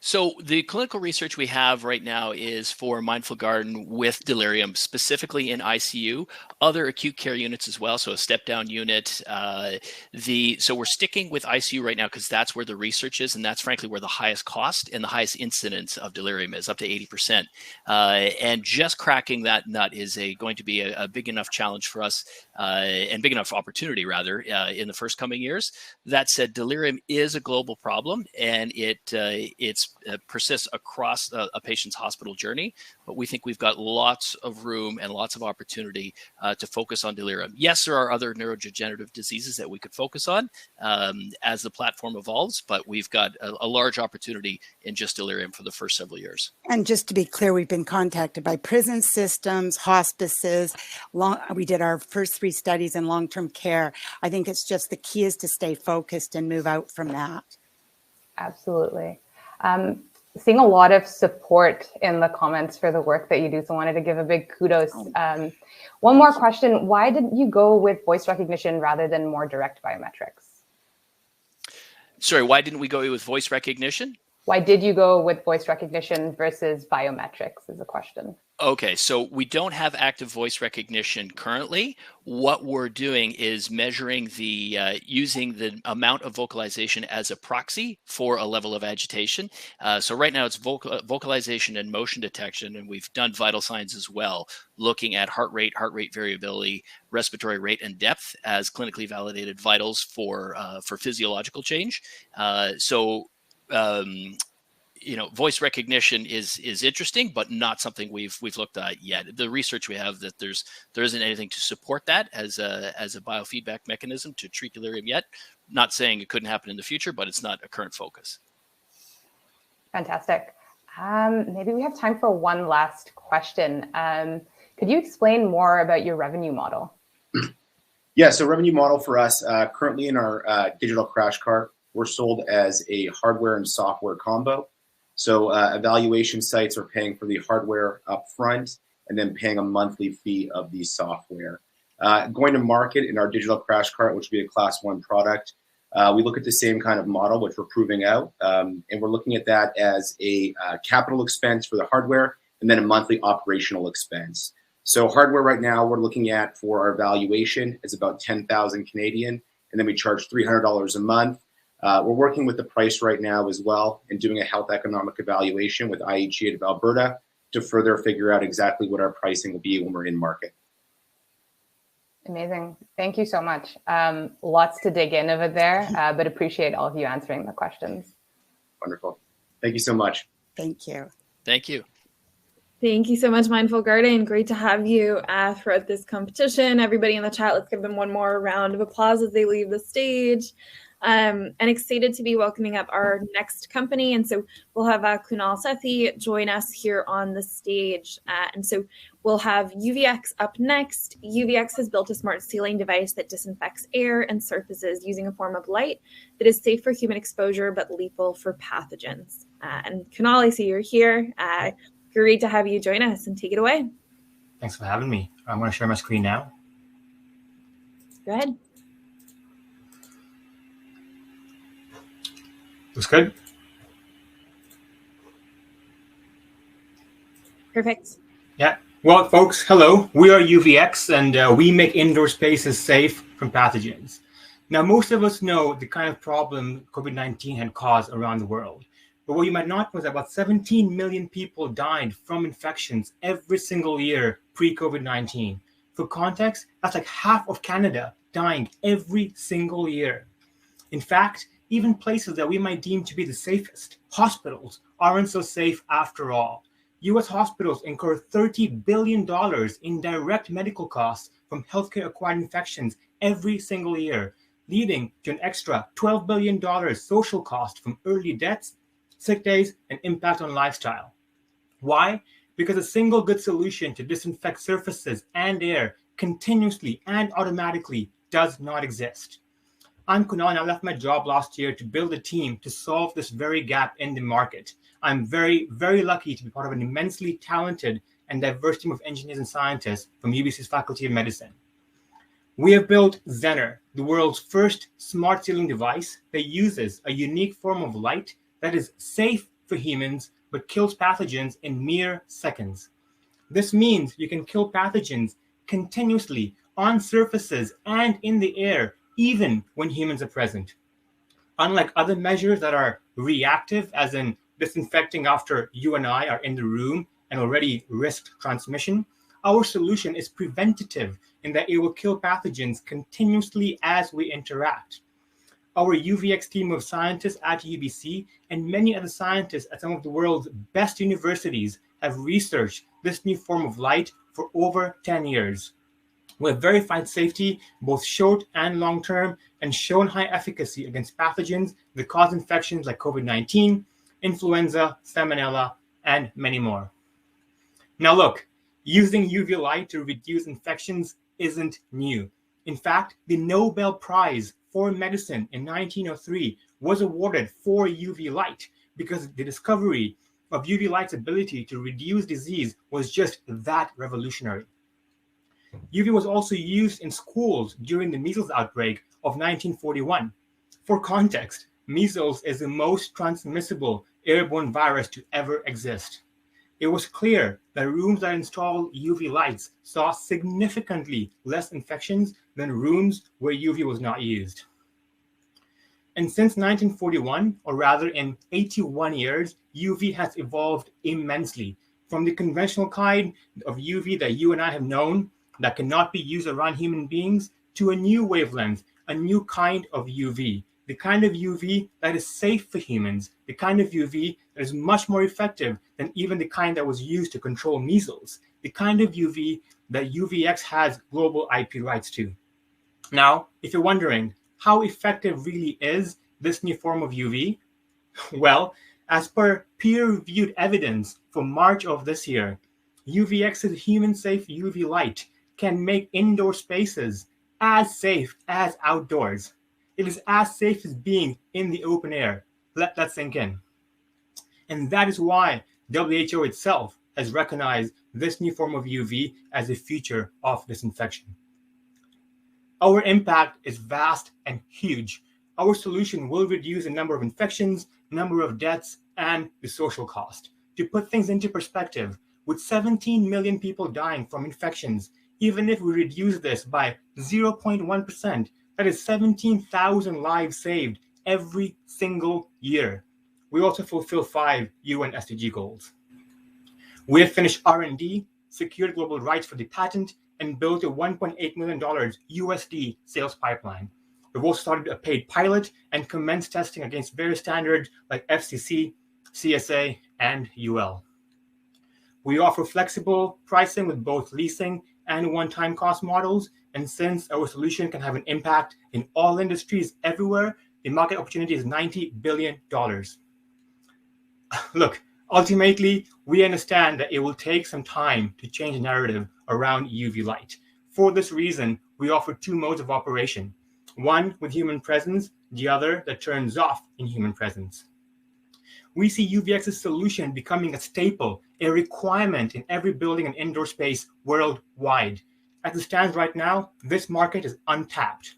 So the clinical research we have right now is for Mindful Garden with delirium, specifically in ICU, other acute care units as well. So a step down unit. So we're sticking with ICU right now because that's where the research is, and that's frankly where the highest cost and the highest incidence of delirium is, up to 80%. And just cracking that nut is going to be a big enough challenge for us, and big enough opportunity rather, in the first coming years. That said, delirium is a global problem, and it persists across a patient's hospital journey, but we think we've got lots of room and lots of opportunity to focus on delirium. Yes, there are other neurodegenerative diseases that we could focus on as the platform evolves, but we've got a large opportunity in just delirium for the first several years. And just to be clear, we've been contacted by prison systems, hospices. We did our first 3 studies in long-term care. I think it's just the key is to stay focused and move out from that. Absolutely. Seeing a lot of support in the comments for the work that you do, so I wanted to give a big kudos. One more question. Why did you go with voice recognition rather than more direct biometrics? Sorry, why didn't we go with voice recognition? Why did you go with voice recognition versus biometrics is a question. Okay, so we don't have active voice recognition currently. What we're doing is measuring using the amount of vocalization as a proxy for a level of agitation. So right now it's vocalization and motion detection, and we've done vital signs as well, looking at heart rate variability, respiratory rate, and depth as clinically validated vitals for physiological change. Voice recognition is interesting, but not something we've looked at yet. The research we have that there isn't anything to support that as a biofeedback mechanism to treat delirium yet. Not saying it couldn't happen in the future, but it's not a current focus. Fantastic. Maybe we have time for one last question. Could you explain more about your revenue model? Yeah, so revenue model for us, currently in our digital crash cart, we're sold as a hardware and software combo. So evaluation sites are paying for the hardware up front and then paying a monthly fee of the software. Going to market in our digital crash cart, which would be a class 1 product, we look at the same kind of model, which we're proving out. And we're looking at that as a capital expense for the hardware and then a monthly operational expense. So hardware right now we're looking at for our evaluation is about 10,000 Canadian, and then we charge $300 a month. We're working with the price right now as well and doing a health economic evaluation with IHE of Alberta to further figure out exactly what our pricing will be when we're in market. Amazing. Thank you so much. Lots to dig in over there, but appreciate all of you answering the questions. Wonderful. Thank you so much. Thank you. Thank you. Thank you so much, Mindful Garden. Great to have you throughout this competition. Everybody in the chat, let's give them one more round of applause as they leave the stage. And excited to be welcoming up our next company. And so we'll have Kunal Sethi join us here on the stage. And so we'll have UVX up next. UVX has built a smart ceiling device that disinfects air and surfaces using a form of light that is safe for human exposure but lethal for pathogens. And Kunal, I see you're here. Great to have you join us and take it away. Thanks for having me. I'm going to share my screen now. Go ahead. Looks good. Perfect. Yeah. Well, folks, hello. We are UVX, and we make indoor spaces safe from pathogens. Now, most of us know the kind of problem COVID-19 had caused around the world. But what you might not know is that about 17 million people died from infections every single year pre-COVID-19. For context, that's like half of Canada dying every single year. In fact, even places that we might deem to be the safest, hospitals, aren't so safe after all. US hospitals incur $30 billion in direct medical costs from healthcare-acquired infections every single year, leading to an extra $12 billion social cost from early deaths, sick days, and impact on lifestyle. Why? Because a single good solution to disinfect surfaces and air continuously and automatically does not exist. I'm Kunal, and I left my job last year to build a team to solve this very gap in the market. I'm very, very lucky to be part of an immensely talented and diverse team of engineers and scientists from UBC's Faculty of Medicine. We have built Zener, the world's first smart ceiling device that uses a unique form of light that is safe for humans but kills pathogens in mere seconds. This means you can kill pathogens continuously on surfaces and in the air, even when humans are present. Unlike other measures that are reactive, as in disinfecting after you and I are in the room and already risked transmission, our solution is preventative in that it will kill pathogens continuously as we interact. Our UVX team of scientists at UBC and many other scientists at some of the world's best universities have researched this new form of light for over 10 years. We have verified safety, both short and long term, and shown high efficacy against pathogens that cause infections like COVID-19, influenza, salmonella, and many more. Now look, using UV light to reduce infections isn't new. In fact, the Nobel Prize for Medicine in 1903 was awarded for UV light because the discovery of UV light's ability to reduce disease was just that revolutionary. UV was also used in schools during the measles outbreak of 1941. For context, measles is the most transmissible airborne virus to ever exist. it was clear that rooms that installed UV lights saw significantly less infections than rooms where UV was not used. And since 1941, or rather in 81 years, UV has evolved immensely from the conventional kind of UV that you and I have known that cannot be used around human beings to a new wavelength, a new kind of UV, the kind of UV that is safe for humans, the kind of UV that is much more effective than even the kind that was used to control measles, the kind of UV that UVX has global IP rights to. Now, if you're wondering, how effective really is this new form of UV? Well, as per peer-reviewed evidence from March of this year, UVX's human-safe UV light can make indoor spaces as safe as outdoors. It is as safe as being in the open air. Let that sink in. And that is why WHO itself has recognized this new form of UV as a future of disinfection. Our impact is vast and huge. Our solution will reduce the number of infections, number of deaths, and the social cost. To put things into perspective, with 17 million people dying from infections, even if we reduce this by 0.1%, that is 17,000 lives saved every single year. We also fulfill 5 UN SDG goals. We have finished R&D, secured global rights for the patent, and built a $1.8 million USD sales pipeline. We've also started a paid pilot and commenced testing against various standards like FCC, CSA, and UL. We offer flexible pricing with both leasing and one-time cost models, and since our solution can have an impact in all industries everywhere, the market opportunity is $90 billion. Look, ultimately, we understand that it will take some time to change the narrative around UV light. For this reason, we offer 2 modes of operation, one with human presence, the other that turns off in human presence. We see UVX's solution becoming a staple, a requirement in every building and indoor space worldwide. As it stands right now, this market is untapped.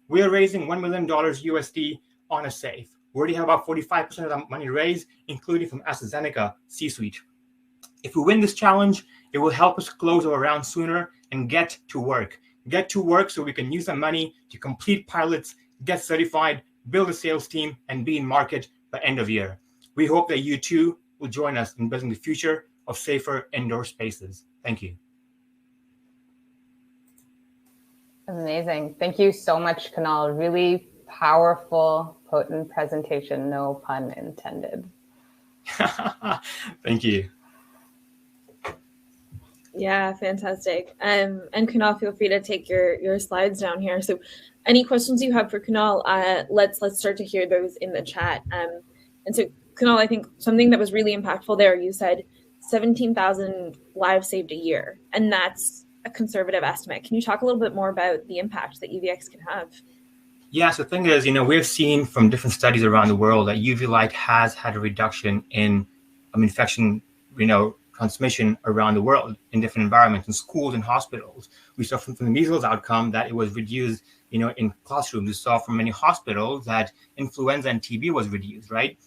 We are raising $1 million USD on a safe. We already have about 45% of that money raised, including from AstraZeneca C-suite. If we win this challenge, it will help us close our round sooner and get to work. Get to work so we can use that money to complete pilots, get certified, build a sales team, and be in market by end of year. We hope that you too will join us in building the future of safer indoor spaces. Thank you. Amazing. Thank you so much, Kunal. Really powerful, potent presentation, no pun intended. Thank you. Yeah, fantastic. And Kunal, feel free to take your slides down here. So any questions you have for Kunal, let's start to hear those in the chat. And so Kunal, I think something that was really impactful there, you said 17,000 lives saved a year, and that's a conservative estimate. Can you talk a little bit more about the impact that UVX can have? Yeah, so the thing is, we've seen from different studies around the world that UV light has had a reduction in infection, transmission around the world in different environments, in schools and hospitals. We saw from the measles outcome that it was reduced, in classrooms. We saw from many hospitals that influenza and TB was reduced, right?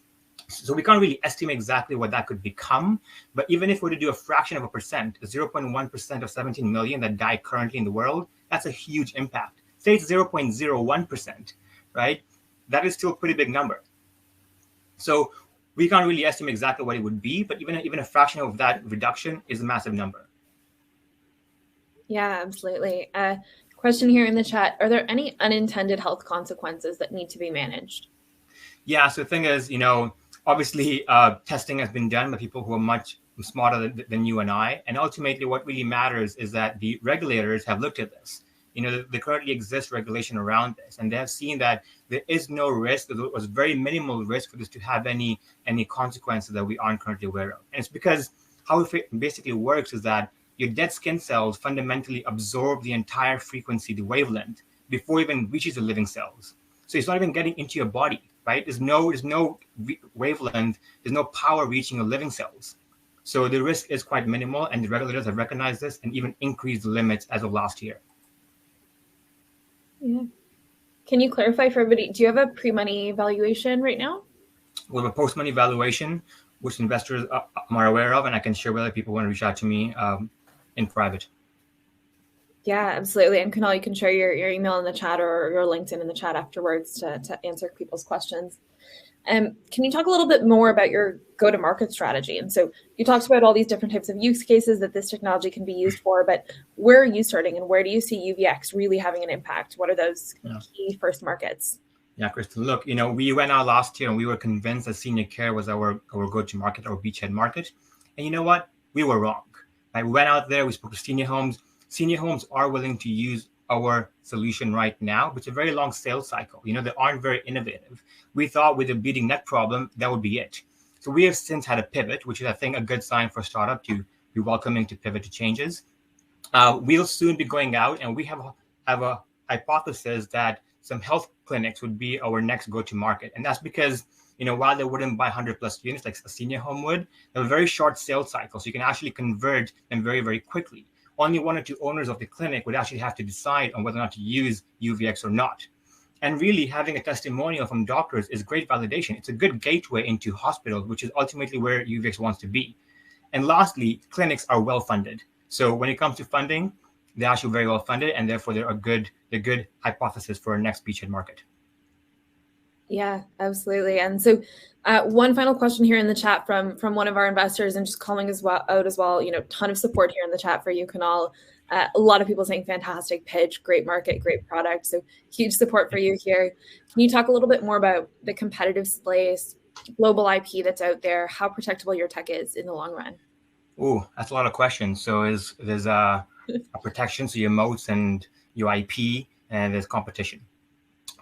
So we can't really estimate exactly what that could become. But even if we were to do a fraction of a percent, 0.1% of 17 million that die currently in the world, that's a huge impact. Say it's 0.01%, right? That is still a pretty big number. So we can't really estimate exactly what it would be, but even a fraction of that reduction is a massive number. Yeah, absolutely. Question here in the chat, are there any unintended health consequences that need to be managed? Yeah, so the thing is, obviously testing has been done by people who are much smarter than you and I. And ultimately what really matters is that the regulators have looked at this. There currently exists regulation around this, and they have seen that there is no risk. There was very minimal risk for this to have any consequences that we aren't currently aware of. And it's because how it basically works is that your dead skin cells fundamentally absorb the entire frequency, the wavelength, before it even reaches the living cells. So it's not even getting into your body, right? There's no wavelength, there's no power reaching your living cells. So the risk is quite minimal, and the regulators have recognized this and even increased the limits as of last year. Yeah. Can you clarify for everybody, do you have a pre-money valuation right now? We have a post-money valuation. which investors are aware of, and I can share with other people who want to reach out to me in private. Yeah, absolutely. And Kunal, you can share your email in the chat or your LinkedIn in the chat afterwards to answer people's questions. Can you talk a little bit more about your go-to-market strategy? And so you talked about all these different types of use cases that this technology can be used for, but where are you starting and where do you see UVX really having an impact? What are those key first markets? Yeah, Kristen, look, we went out last year and we were convinced that senior care was our go-to-market, our beachhead market. And you know what? We were wrong. Right? We went out there, we spoke to senior homes. Senior homes are willing to use our solution right now, but it's a very long sales cycle. They aren't very innovative. We thought with a bleeding neck problem, that would be it. So we have since had a pivot, which is, I think, a good sign for a startup to be welcoming to pivot to changes. We'll soon be going out, and we have a hypothesis that some health clinics would be our next go-to-market. And that's because, while they wouldn't buy 100+ units like a senior home would, they have a very short sales cycle. So you can actually convert them very, very quickly. Only 1 or 2 owners of the clinic would actually have to decide on whether or not to use UVX or not. And really, having a testimonial from doctors is great validation. It's a good gateway into hospitals, which is ultimately where UVX wants to be. And lastly, clinics are well funded. So when it comes to funding, they're actually very well funded, and therefore they're a good hypothesis for our next beachhead market. Yeah, absolutely. And so one final question here in the chat from one of our investors, and just calling out as well, ton of support here in the chat for you, Kunal. A lot of people saying fantastic pitch, great market, great product. So huge support for you here. Can you talk a little bit more about the competitive space, global IP that's out there, how protectable your tech is in the long run? Oh, that's a lot of questions. So there's a protection, so your moats and your IP, and there's competition.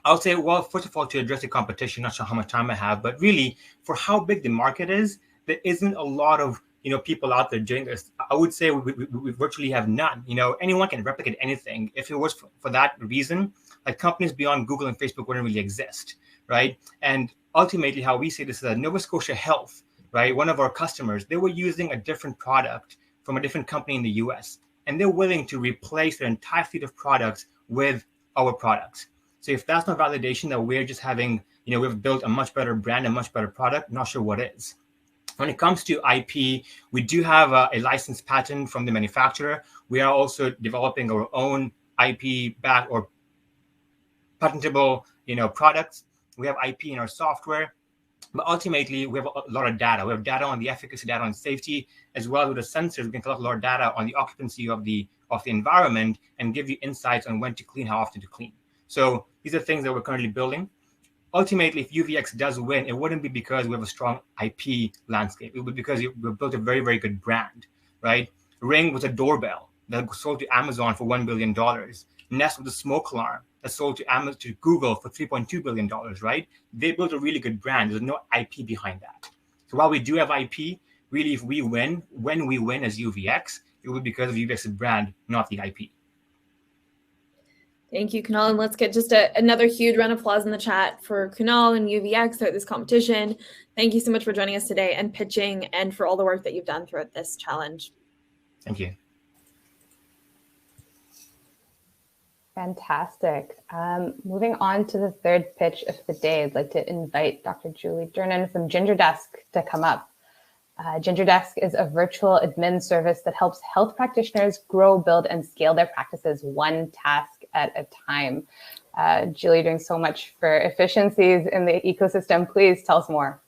I would say, well, first of all, to address the competition, not sure how much time I have, but really for how big the market is, there isn't a lot of people out there doing this. I would say we virtually have none. Anyone can replicate anything. If it was for that reason, like companies beyond Google and Facebook wouldn't really exist, right? And ultimately, how we see this is that Nova Scotia Health, right, one of our customers, they were using a different product from a different company in the US, and they're willing to replace their entire fleet of products with our products. So if that's not validation that we're just having, we've built a much better brand, a much better product, not sure what is. When it comes to IP, we do have a licensed patent from the manufacturer. We are also developing our own IP back or patentable, products. We have IP in our software, but ultimately we have a lot of data. We have data on the efficacy, data on safety, as well as with the sensors. We can collect a lot of data on the occupancy of the environment and give you insights on when to clean, how often to clean. So these are things that we're currently building. Ultimately, if UVX does win, it wouldn't be because we have a strong IP landscape. It would be because we've built a very, very good brand, right? Ring was a doorbell that sold to Amazon for $1 billion. Nest was a smoke alarm that sold to Google for $3.2 billion, right? They built a really good brand. There's no IP behind that. So while we do have IP, really, if we win, when we win as UVX, it would be because of UVX's brand, not the IP. Thank you, Kunal. And let's get just another huge round of applause in the chat for Kunal and UVX throughout this competition. Thank you so much for joining us today and pitching, and for all the work that you've done throughout this challenge. Thank you. Fantastic. Moving on to the third pitch of the day, I'd like to invite Dr. Julie Durnan from GingerDesk to come up. GingerDesk is a virtual admin service that helps health practitioners grow, build, and scale their practices one task at a time. Julie, doing so much for efficiencies in the ecosystem. Please tell us more.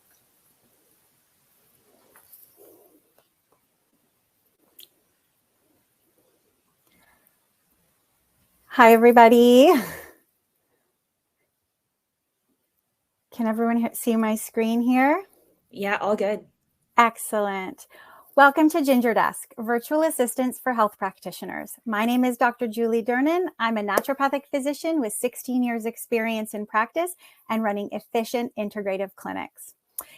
Hi, everybody. Can everyone see my screen here? Yeah, all good. Excellent. Welcome to GingerDesk, virtual assistants for health practitioners. My name is Dr. Julie Durnan. I'm a naturopathic physician with 16 years experience in practice and running efficient integrative clinics.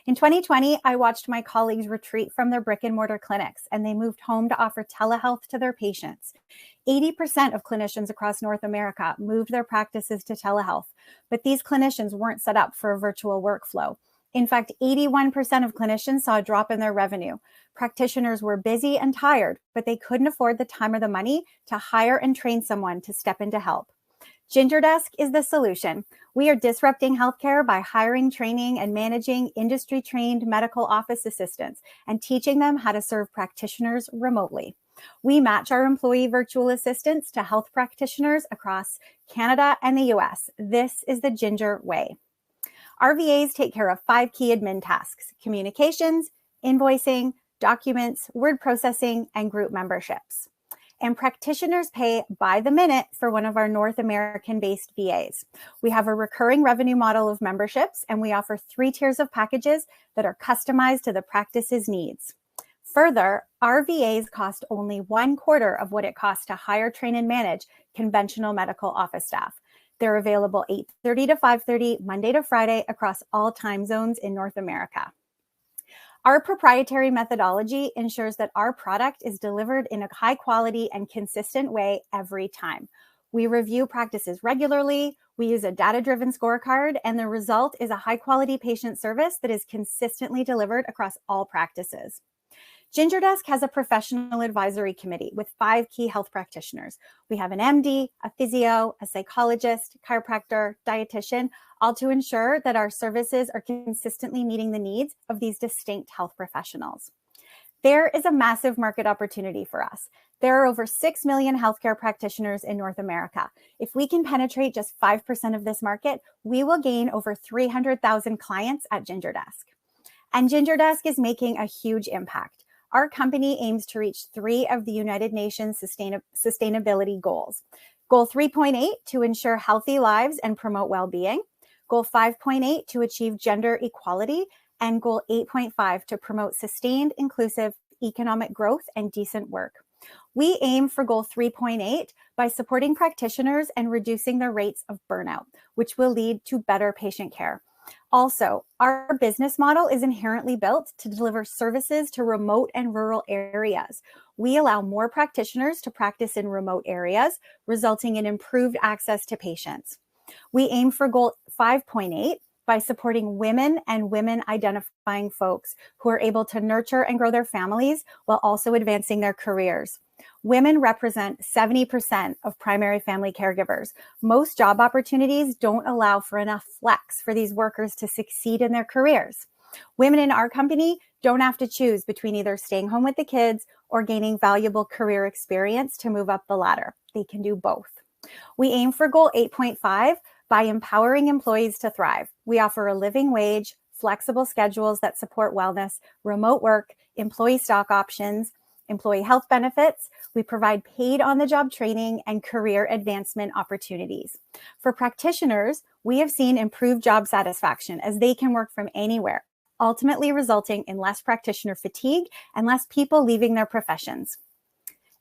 In 2020, I watched my colleagues retreat from their brick and mortar clinics, and they moved home to offer telehealth to their patients. 80% of clinicians across North America moved their practices to telehealth, but these clinicians weren't set up for a virtual workflow. In fact, 81% of clinicians saw a drop in their revenue. Practitioners were busy and tired, but they couldn't afford the time or the money to hire and train someone to step in to help. GingerDesk is the solution. We are disrupting healthcare by hiring, training, and managing industry-trained medical office assistants and teaching them how to serve practitioners remotely. We match our employee virtual assistants to health practitioners across Canada and the US. This is the Ginger way. Our VAs take care of 5 key admin tasks: communications, invoicing, documents, word processing, and group memberships. And practitioners pay by the minute for one of our North American-based VAs. We have a recurring revenue model of memberships, and we offer 3 tiers of packages that are customized to the practice's needs. Further, our VAs cost only 1/4 of what it costs to hire, train, and manage conventional medical office staff. They're available 8:30 to 5:30, Monday to Friday, across all time zones in North America. Our proprietary methodology ensures that our product is delivered in a high quality and consistent way every time. We review practices regularly, we use a data-driven scorecard, and the result is a high-quality patient service that is consistently delivered across all practices. GingerDesk has a professional advisory committee with 5 key health practitioners. We have an MD, a physio, a psychologist, chiropractor, dietitian, all to ensure that our services are consistently meeting the needs of these distinct health professionals. There is a massive market opportunity for us. There are over 6 million healthcare practitioners in North America. If we can penetrate just 5% of this market, we will gain over 300,000 clients at GingerDesk. And GingerDesk is making a huge impact. Our company aims to reach 3 of the United Nations sustainability goals. Goal 3.8, to ensure healthy lives and promote well-being. Goal 5.8, to achieve gender equality. And Goal 8.5, to promote sustained, inclusive economic growth and decent work. We aim for Goal 3.8 by supporting practitioners and reducing the rates of burnout, which will lead to better patient care. Also, our business model is inherently built to deliver services to remote and rural areas. We allow more practitioners to practice in remote areas, resulting in improved access to patients. We aim for Goal 5.8 by supporting women and women identifying folks who are able to nurture and grow their families while also advancing their careers. Women represent 70% of primary family caregivers. Most job opportunities don't allow for enough flex for these workers to succeed in their careers. Women in our company don't have to choose between either staying home with the kids or gaining valuable career experience to move up the ladder. They can do both. We aim for Goal 8.5 by empowering employees to thrive. We offer a living wage, flexible schedules that support wellness, remote work, employee stock options, employee health benefits. We provide paid on-the-job training and career advancement opportunities. For practitioners, we have seen improved job satisfaction as they can work from anywhere, ultimately resulting in less practitioner fatigue and less people leaving their professions.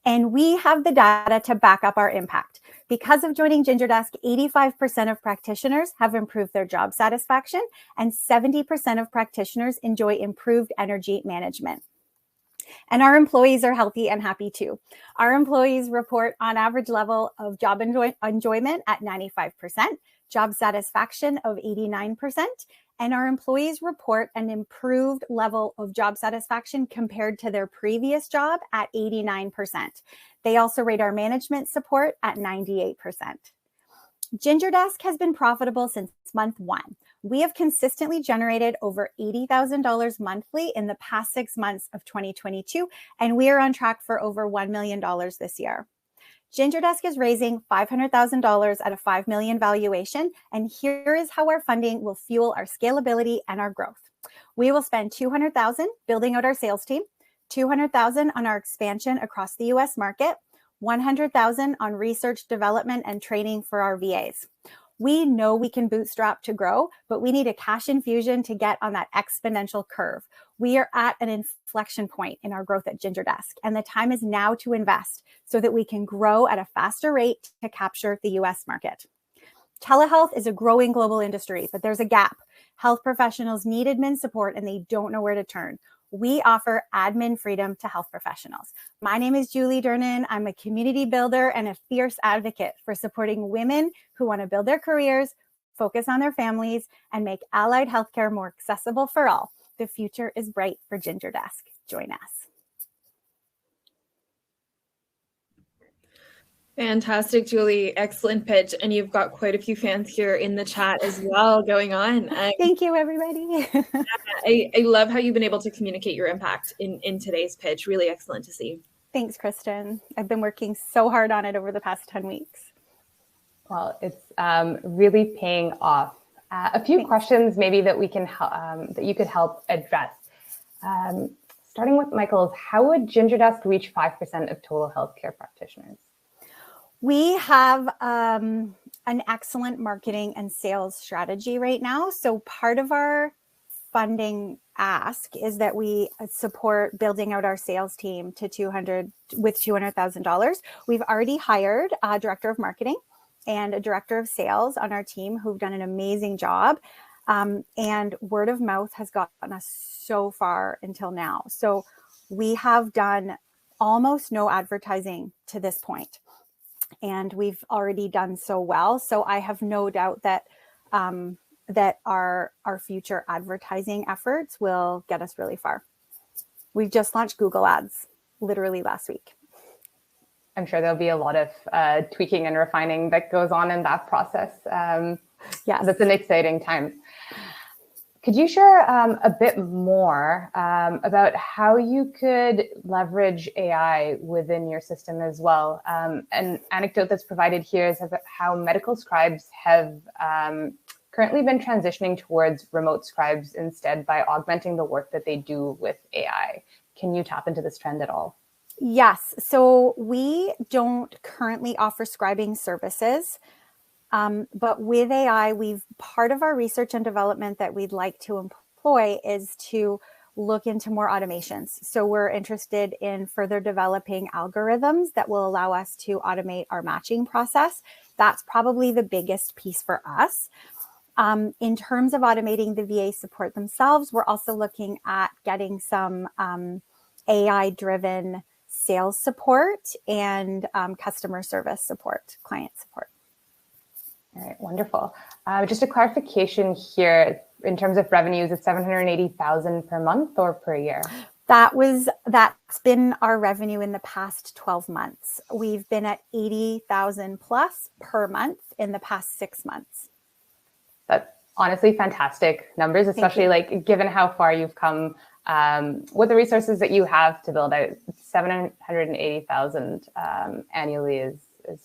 And we have the data to back up our impact. Because of joining GingerDesk, 85% of practitioners have improved their job satisfaction, and 70% of practitioners enjoy improved energy management. And our employees are healthy and happy too. Our employees report on average level of job enjoyment at 95%, job satisfaction of 89%, and our employees report an improved level of job satisfaction compared to their previous job at 89%. They also rate our management support at 98%. GingerDesk has been profitable since month 1. We have consistently generated over $80,000 monthly in the past 6 months of 2022, and we are on track for over $1 million this year. GingerDesk is raising $500,000 at a $5 million valuation, and here is how our funding will fuel our scalability and our growth. We will spend $200,000 building out our sales team, $200,000 on our expansion across the US market, $100,000 on research, development, and training for our VAs. We know we can bootstrap to grow, but we need a cash infusion to get on that exponential curve. We are at an inflection point in our growth at GingerDesk, and the time is now to invest so that we can grow at a faster rate to capture the US market. Telehealth is a growing global industry, but there's a gap. Health professionals need admin support and they don't know where to turn. We offer admin freedom to health professionals. My name is Julie Durnan. I'm a community builder and a fierce advocate for supporting women who want to build their careers, focus on their families, and make allied healthcare more accessible for all. The future is bright for GingerDesk. Join us. Fantastic, Julie. Excellent pitch. And you've got quite a few fans here in the chat as well going on. Thank you, everybody. I love how you've been able to communicate your impact in today's pitch. Really excellent to see. Thanks, Kristen. I've been working so hard on it over the past 10 weeks. Well, it's really paying off. A few questions maybe that we can that you could help address. Starting with Michael's, how would GingerDesk reach 5% of total healthcare practitioners? We have an excellent marketing and sales strategy right now. So part of our funding ask is that we support building out our sales team to $200,000. We've already hired a director of marketing and a director of sales on our team who've done an amazing job. And word of mouth has gotten us so far until now. So we have done almost no advertising to this point. And we've already done so well. So I have no doubt that that our future advertising efforts will get us really far. We've just launched Google Ads literally last week. I'm sure there'll be a lot of tweaking and refining that goes on in that process. Yes. That's an exciting time. Could you share a bit more about how you could leverage AI within your system as well? An anecdote that's provided here is how medical scribes have currently been transitioning towards remote scribes instead by augmenting the work that they do with AI. Can you tap into this trend at all? Yes. So we don't currently offer scribing services. But with AI, part of our research and development that we'd like to employ is to look into more automations. So we're interested in further developing algorithms that will allow us to automate our matching process. That's probably the biggest piece for us. In terms of automating the VA support themselves, we're also looking at getting some AI-driven sales support and customer service support, client support. All right, wonderful. Just a clarification here in terms of revenues, it's $780,000 per month or per year? That's been our revenue in the past 12 months. We've been at 80,000 plus per month in the past 6 months. That's honestly fantastic numbers, especially like given how far you've come with the resources that you have to build out. 780,000 annually is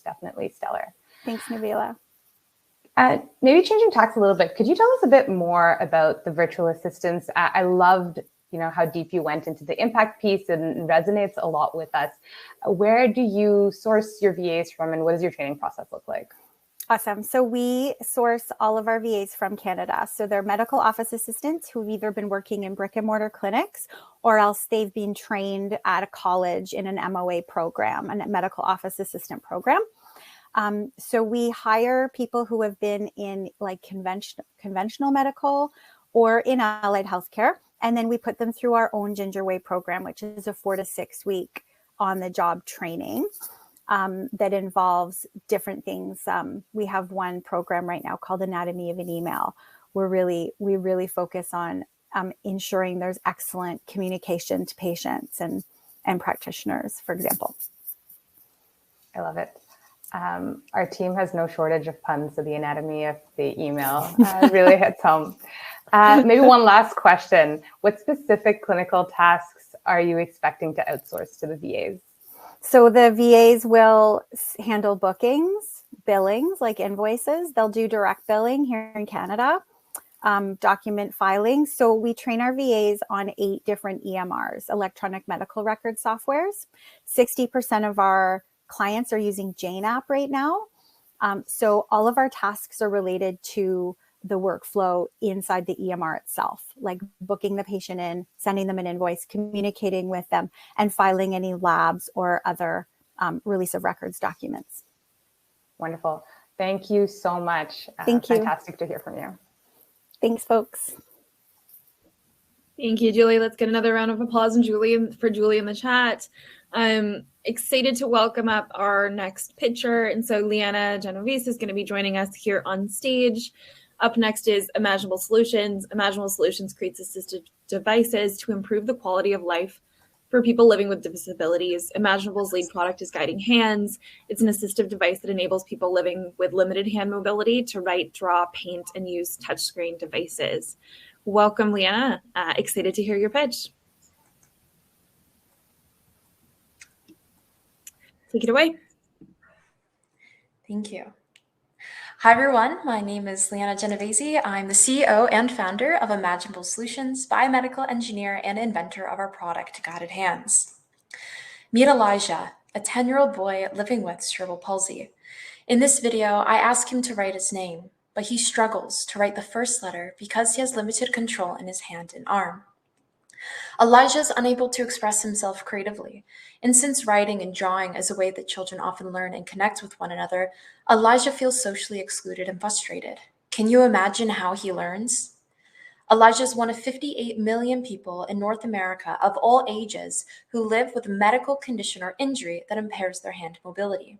definitely stellar. Thanks, Nabila. Maybe changing tacks a little bit, could you tell us a bit more about the virtual assistants? I loved, how deep you went into the impact piece, and resonates a lot with us. Where do you source your VAs from, and what does your training process look like? Awesome. So we source all of our VAs from Canada. So they're medical office assistants who've either been working in brick and mortar clinics, or else they've been trained at a college in an MOA program, a medical office assistant program. So we hire people who have been in like conventional medical or in allied healthcare, and then we put them through our own Ginger Way program, which is a 4 to 6 week on-the-job training that involves different things. We have one program right now called Anatomy of an Email. We really focus on ensuring there's excellent communication to patients and practitioners, for example. I love it. Our team has no shortage of puns, so the anatomy of the email really hits home. Maybe one last question. What specific clinical tasks are you expecting to outsource to the VAs? So the VAs will handle bookings, billings, like invoices. They'll do direct billing here in Canada, document filing. So we train our VAs on 8 different EMRs, electronic medical record softwares. 60% of our clients are using Jane app right now. So all of our tasks are related to the workflow inside the EMR itself, like booking the patient in, sending them an invoice, communicating with them, and filing any labs or other release of records documents. Wonderful. Thank you so much. Thank you. Fantastic to hear from you. Thanks, folks. Thank you, Julie. Let's get another round of applause for Julie in the chat. I'm excited to welcome up our next pitcher. And so Liana Genovese is going to be joining us here on stage. Up next is Imaginable Solutions. Imaginable Solutions creates assistive devices to improve the quality of life For people living with disabilities, Imaginable's lead product is Guiding Hands. It's an assistive device that enables people living with limited hand mobility to write, draw, paint, and use touchscreen devices. Welcome, Leanna. Excited to hear your pitch. Take it away. Thank you. Hi, everyone. My name is Leanna Genovese. I'm the CEO and founder of Imaginable Solutions, biomedical engineer and inventor of our product, Guided Hands. Meet Elijah, a 10-year-old boy living with cerebral palsy. In this video, I ask him to write his name, but he struggles to write the first letter because he has limited control in his hand and arm. Elijah is unable to express himself creatively, and since writing and drawing is a way that children often learn and connect with one another, Elijah feels socially excluded and frustrated. Can you imagine how he learns? Elijah is one of 58 million people in North America of all ages who live with a medical condition or injury that impairs their hand mobility.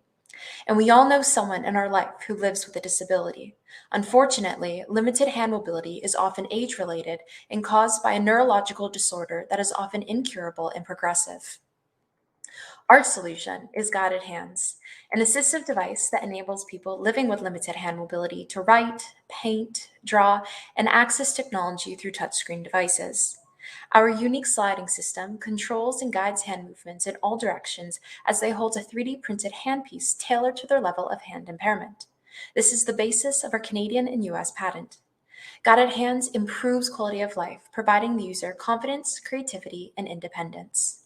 And we all know someone in our life who lives with a disability. Unfortunately, limited hand mobility is often age-related and caused by a neurological disorder that is often incurable and progressive. Our solution is Guided Hands, an assistive device that enables people living with limited hand mobility to write, paint, draw, and access technology through touchscreen devices. Our unique sliding system controls and guides hand movements in all directions as they hold a 3D printed handpiece tailored to their level of hand impairment. This is the basis of our Canadian and US patent. Guided Hands improves quality of life, providing the user confidence, creativity, and independence.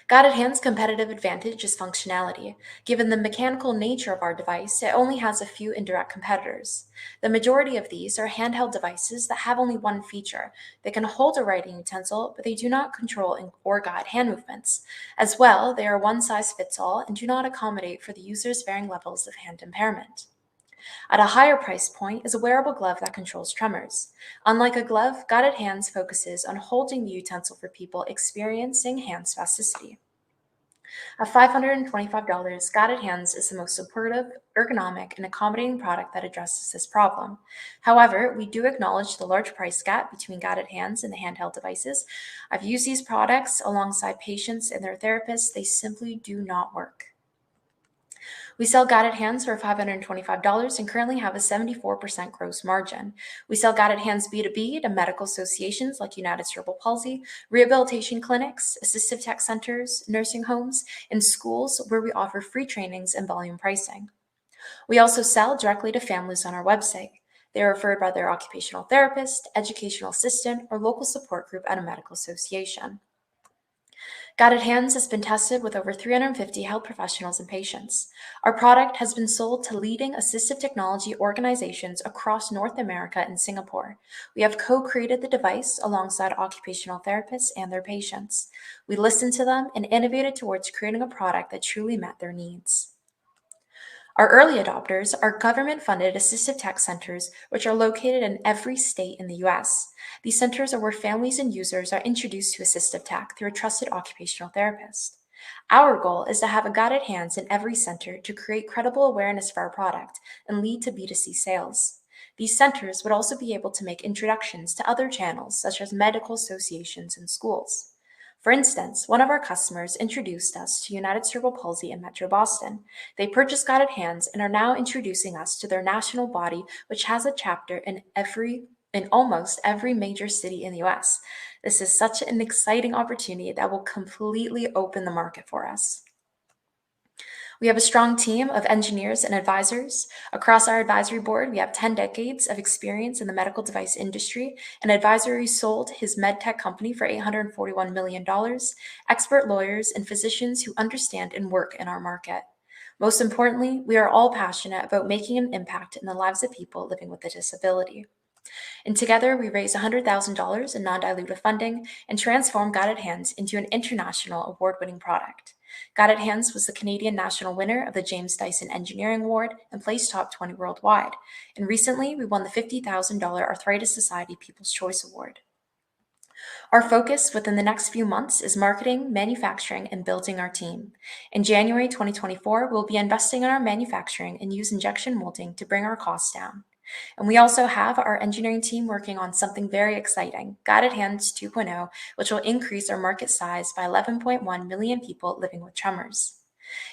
Guided Hands' competitive advantage is functionality. Given the mechanical nature of our device, it only has a few indirect competitors. The majority of these are handheld devices that have only one feature. They can hold a writing utensil, but they do not control or guide hand movements. As well, they are one-size-fits-all and do not accommodate for the user's varying levels of hand impairment. At a higher price point is a wearable glove that controls tremors. Unlike a glove, Guided Hands focuses on holding the utensil for people experiencing hand spasticity. At $525, Guided Hands is the most supportive, ergonomic, and accommodating product that addresses this problem. However, we do acknowledge the large price gap between Guided Hands and the handheld devices. I've used these products alongside patients and their therapists. They simply do not work. We sell Guided Hands for $525 and currently have a 74% gross margin. We sell Guided Hands B2B to medical associations like United Cerebral Palsy, rehabilitation clinics, assistive tech centers, nursing homes, and schools where we offer free trainings and volume pricing. We also sell directly to families on our website. They are referred by their occupational therapist, educational assistant, or local support group at a medical association. Guided Hands has been tested with over 350 health professionals and patients. Our product has been sold to leading assistive technology organizations across North America and Singapore. We have co-created the device alongside occupational therapists and their patients. We listened to them and innovated towards creating a product that truly met their needs. Our early adopters are government-funded assistive tech centers, which are located in every state in the US. These centers are where families and users are introduced to assistive tech through a trusted occupational therapist. Our goal is to have a Guided Hands in every center to create credible awareness for our product and lead to B2C sales. These centers would also be able to make introductions to other channels, such as medical associations and schools. For instance, one of our customers introduced us to United Cerebral Palsy in Metro Boston. They purchased Guided Hands and are now introducing us to their national body, which has a chapter in almost every major city in the US. This is such an exciting opportunity that will completely open the market for us. We have a strong team of engineers and advisors. Across our advisory board, we have 10 decades of experience in the medical device industry. An advisor who sold his medtech company for $841 million, expert lawyers, and physicians who understand and work in our market. Most importantly, we are all passionate about making an impact in the lives of people living with a disability. And together, we raised $100,000 in non-dilutive funding and transformed Guided Hands into an international award-winning product. Guided Hands was the Canadian national winner of the James Dyson Engineering Award and placed top 20 worldwide. And recently, we won the $50,000 Arthritis Society People's Choice Award. Our focus within the next few months is marketing, manufacturing, and building our team. In January 2024, we'll be investing in our manufacturing and use injection molding to bring our costs down. And we also have our engineering team working on something very exciting, Guided Hands 2.0, which will increase our market size by 11.1 million people living with tremors.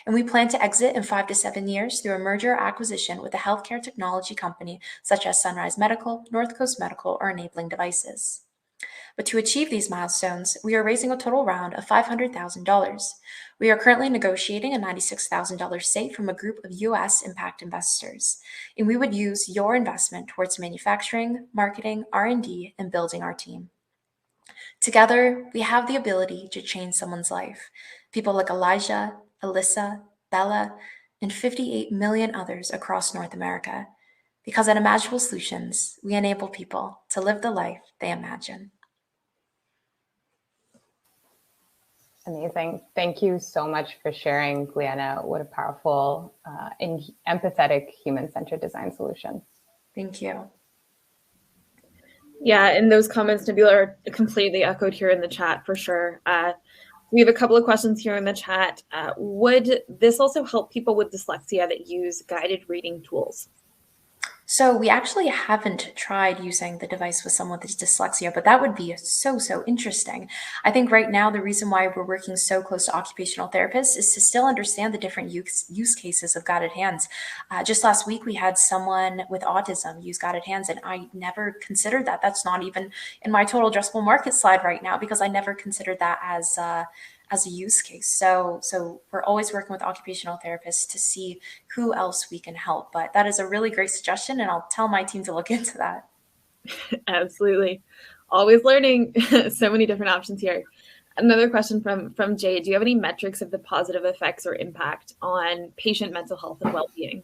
And we plan to exit in 5 to 7 years through a merger or acquisition with a healthcare technology company such as Sunrise Medical, North Coast Medical, or Enabling Devices. But to achieve these milestones, we are raising a total round of $500,000. We are currently negotiating a $96,000 SAFE from a group of US impact investors, and we would use your investment towards manufacturing, marketing, R&D, and building our team. Together, we have the ability to change someone's life. People like Elijah, Alyssa, Bella, and 58 million others across North America. Because at Imaginable Solutions, we enable people to live the life they imagine. Amazing. Thank you so much for sharing, Gleanna. What a powerful and empathetic human-centered design solution. Thank you. Yeah, and those comments, Nabila, are completely echoed here in the chat for sure. We have a couple of questions here in the chat. Would this also help people with dyslexia that use guided reading tools? So we actually haven't tried using the device with someone with dyslexia, but that would be so interesting. I think right now the reason why we're working so close to occupational therapists is to still understand the different use cases of Guided Hands. Just last week, we had someone with autism use Guided Hands, and I never considered that. That's not even in my total addressable market slide right now because I never considered that as a use case. So we're always working with occupational therapists to see who else we can help. But that is a really great suggestion, and I'll tell my team to look into that. Absolutely. Always learning. So many different options here. Another question from Jay. Do you have any metrics of the positive effects or impact on patient mental health and well-being?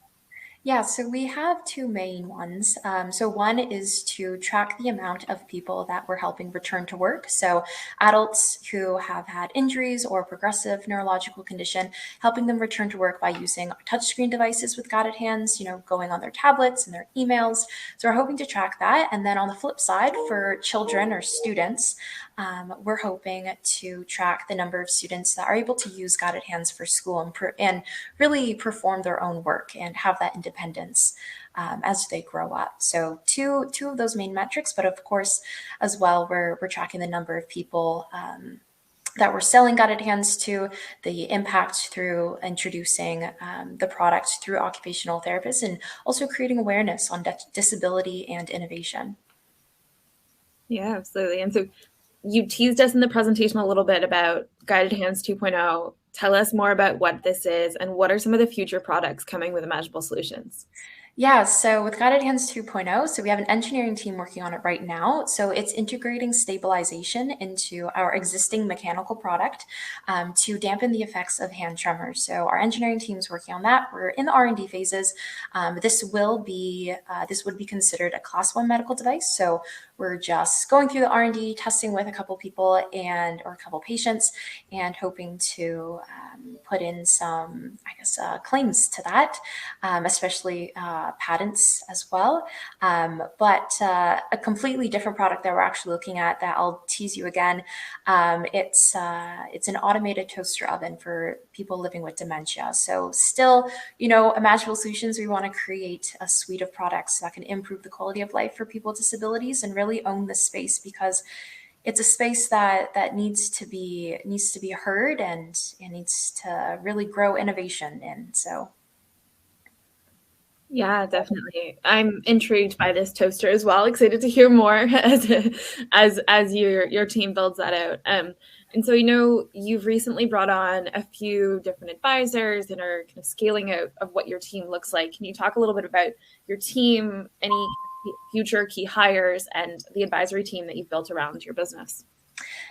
Yeah, so we have two main ones. So one is to track the amount of people that we're helping return to work. So adults who have had injuries or progressive neurological condition, helping them return to work by using touchscreen devices with Guided Hands, going on their tablets and their emails. So we're hoping to track that. And then on the flip side, for children or students, we're hoping to track the number of students that are able to use Guided Hands for school and really perform their own work and have that independence as they grow up. So two of those main metrics, but of course, as well, we're tracking the number of people that we're selling Guided Hands to, the impact through introducing the product through occupational therapists, and also creating awareness on disability and innovation. Yeah, absolutely. And so you teased us in the presentation a little bit about Guided Hands 2.0. Tell us more about what this is and what are some of the future products coming with Imaginable Solutions? Yeah, so with Guided Hands 2.0, so we have an engineering team working on it right now. So it's integrating stabilization into our existing mechanical product to dampen the effects of hand tremors. So our engineering team is working on that. We're in the R&D phases. This would be considered a Class 1 medical device. So we're just going through the R&D, testing with a couple people or a couple patients, and hoping to put in some, claims to that, especially patents as well. But a completely different product that we're actually looking at that I'll tease you again. It's an automated toaster oven for people living with dementia. So still, Imaginable Solutions, we want to create a suite of products that can improve the quality of life for people with disabilities and really own this space, because it's a space that needs to be heard and needs to really grow innovation in. So. Yeah, definitely. I'm intrigued by this toaster as well. Excited to hear more as your team builds that out. And so you've recently brought on a few different advisors and are kind of scaling out of what your team looks like. Can you talk a little bit about your team, any future key hires, and the advisory team that you've built around your business?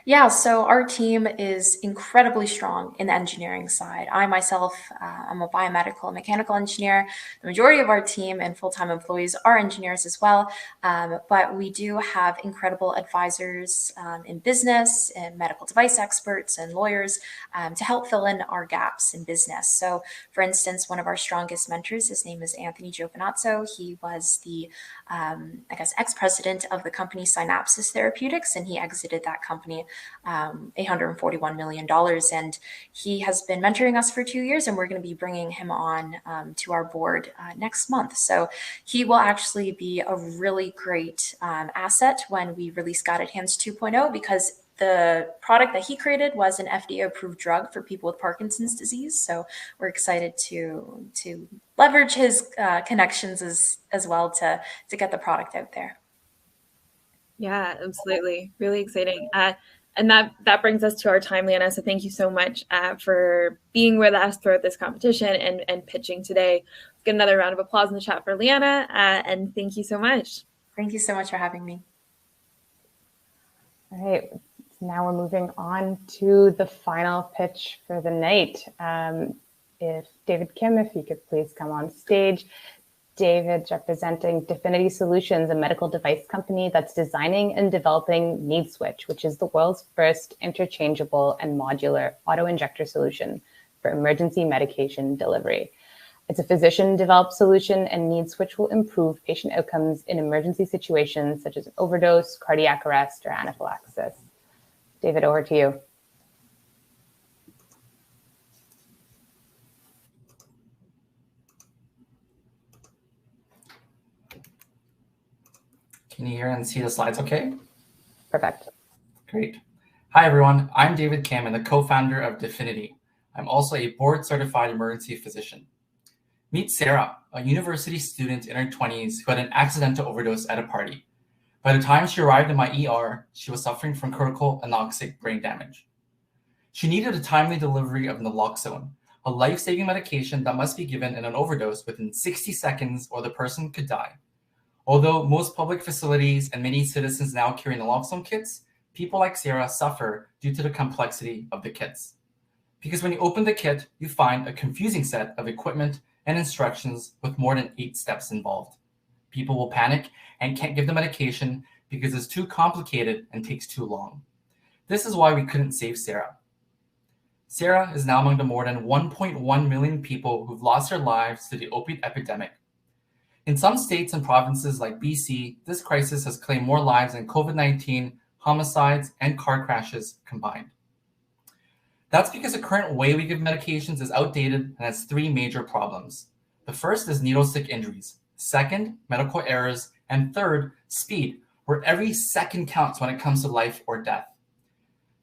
Yeah, so our team is incredibly strong in the engineering side. I myself, I'm a biomedical and mechanical engineer. The majority of our team and full-time employees are engineers as well, but we do have incredible advisors in business and medical device experts and lawyers to help fill in our gaps in business. So for instance, one of our strongest mentors, his name is Anthony Giovinazzo. He was the ex-president of the company Synapsys Therapeutics, and he exited that company $841 million. And he has been mentoring us for 2 years, and we're going to be bringing him on to our board next month. So he will actually be a really great asset when we release Guided Hands 2.0, because the product that he created was an FDA-approved drug for people with Parkinson's disease. So we're excited to leverage his connections as well to get the product out there. Yeah, absolutely. Really exciting. And that brings us to our time, Liana. So thank you so much for being with us throughout this competition and pitching today. Let's get another round of applause in the chat for Liana. And thank you so much. Thank you so much for having me. All right. Now we're moving on to the final pitch for the night. If David Kim, if you could please come on stage. David's representing Definity Solutions, a medical device company that's designing and developing NeedSwitch, which is the world's first interchangeable and modular auto-injector solution for emergency medication delivery. It's a physician-developed solution, and NeedSwitch will improve patient outcomes in emergency situations such as an overdose, cardiac arrest, or anaphylaxis. David, over to you. Can you hear and see the slides okay? Perfect. Great. Hi, everyone. I'm David Kim and the co-founder of Definity. I'm also a board-certified emergency physician. Meet Sarah, a university student in her 20s who had an accidental overdose at a party. By the time she arrived in my ER, she was suffering from critical anoxic brain damage. She needed a timely delivery of naloxone, a life-saving medication that must be given in an overdose within 60 seconds or the person could die. Although most public facilities and many citizens now carry naloxone kits, people like Sarah suffer due to the complexity of the kits. Because when you open the kit, you find a confusing set of equipment and instructions with more than 8 steps involved. People will panic and can't give the medication because it's too complicated and takes too long. This is why we couldn't save Sarah. Sarah is now among the more than 1.1 million people who've lost their lives to the opiate epidemic. In some states and provinces like BC, this crisis has claimed more lives than COVID-19, homicides, and car crashes combined. That's because the current way we give medications is outdated and has 3 major problems. The first is needle stick injuries. Second, medical errors. And third, speed, where every second counts when it comes to life or death.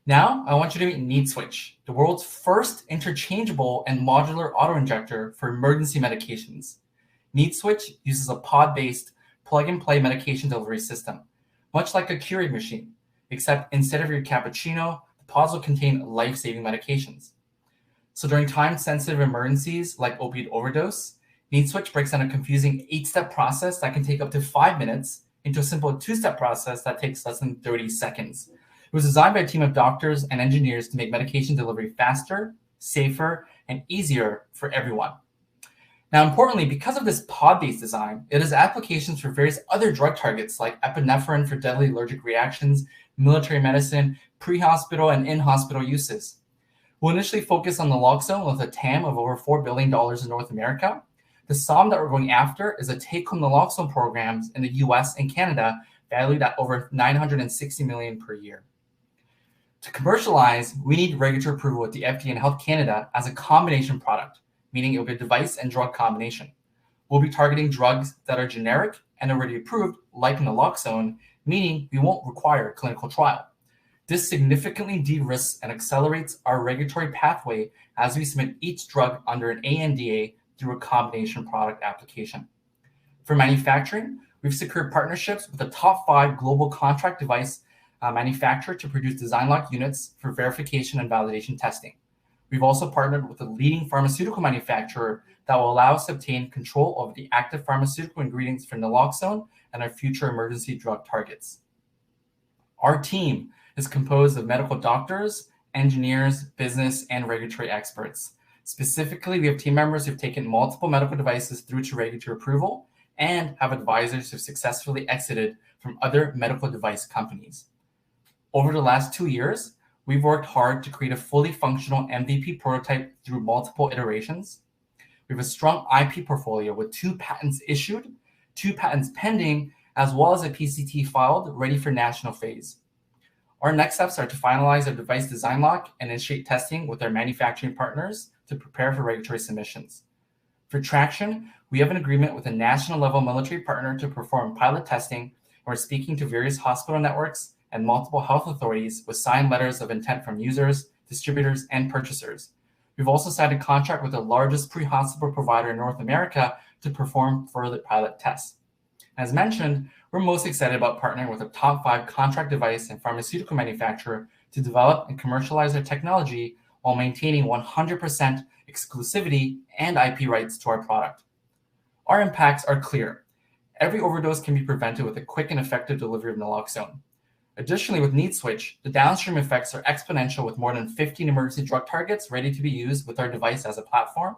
Now, I want you to meet NeedSwitch, the world's first interchangeable and modular auto-injector for emergency medications. NeedSwitch uses a pod-based plug-and-play medication delivery system, much like a Keurig machine, except instead of your cappuccino, the pods will contain life-saving medications. So during time-sensitive emergencies like opiate overdose, NeedSwitch breaks down a confusing 8-step process that can take up to 5 minutes into a simple 2-step process that takes less than 30 seconds. It was designed by a team of doctors and engineers to make medication delivery faster, safer, and easier for everyone. Now, importantly, because of this pod-based design, it has applications for various other drug targets like epinephrine for deadly allergic reactions, military medicine, pre-hospital and in-hospital uses. We'll initially focus on naloxone with a TAM of over $4 billion in North America. The SOM that we're going after is a take-home naloxone programs in the US and Canada valued at over $960 million per year. To commercialize, we need regulatory approval with the FDA and Health Canada as a combination product, meaning it will be a device and drug combination. We'll be targeting drugs that are generic and already approved, like naloxone, meaning we won't require a clinical trial. This significantly de-risks and accelerates our regulatory pathway as we submit each drug under an ANDA through a combination product application. For manufacturing, we've secured partnerships with the top 5 global contract device manufacturer to produce design lock units for verification and validation testing. We've also partnered with a leading pharmaceutical manufacturer that will allow us to obtain control over the active pharmaceutical ingredients for naloxone and our future emergency drug targets. Our team is composed of medical doctors, engineers, business, and regulatory experts. Specifically, we have team members who've taken multiple medical devices through to regulatory approval and have advisors who've successfully exited from other medical device companies. Over the last 2 years, we've worked hard to create a fully functional MVP prototype through multiple iterations. We have a strong IP portfolio with 2 patents issued, 2 patents pending, as well as a PCT filed ready for national phase. Our next steps are to finalize our device design lock and initiate testing with our manufacturing partners to prepare for regulatory submissions. For traction, we have an agreement with a national level military partner to perform pilot testing, and we're speaking to various hospital networks and multiple health authorities with signed letters of intent from users, distributors, and purchasers. We've also signed a contract with the largest pre-hospital provider in North America to perform further pilot tests. As mentioned, we're most excited about partnering with a top 5 contract device and pharmaceutical manufacturer to develop and commercialize their technology while maintaining 100% exclusivity and IP rights to our product. Our impacts are clear. Every overdose can be prevented with a quick and effective delivery of naloxone. Additionally, with NeedSwitch, the downstream effects are exponential with more than 15 emergency drug targets ready to be used with our device as a platform.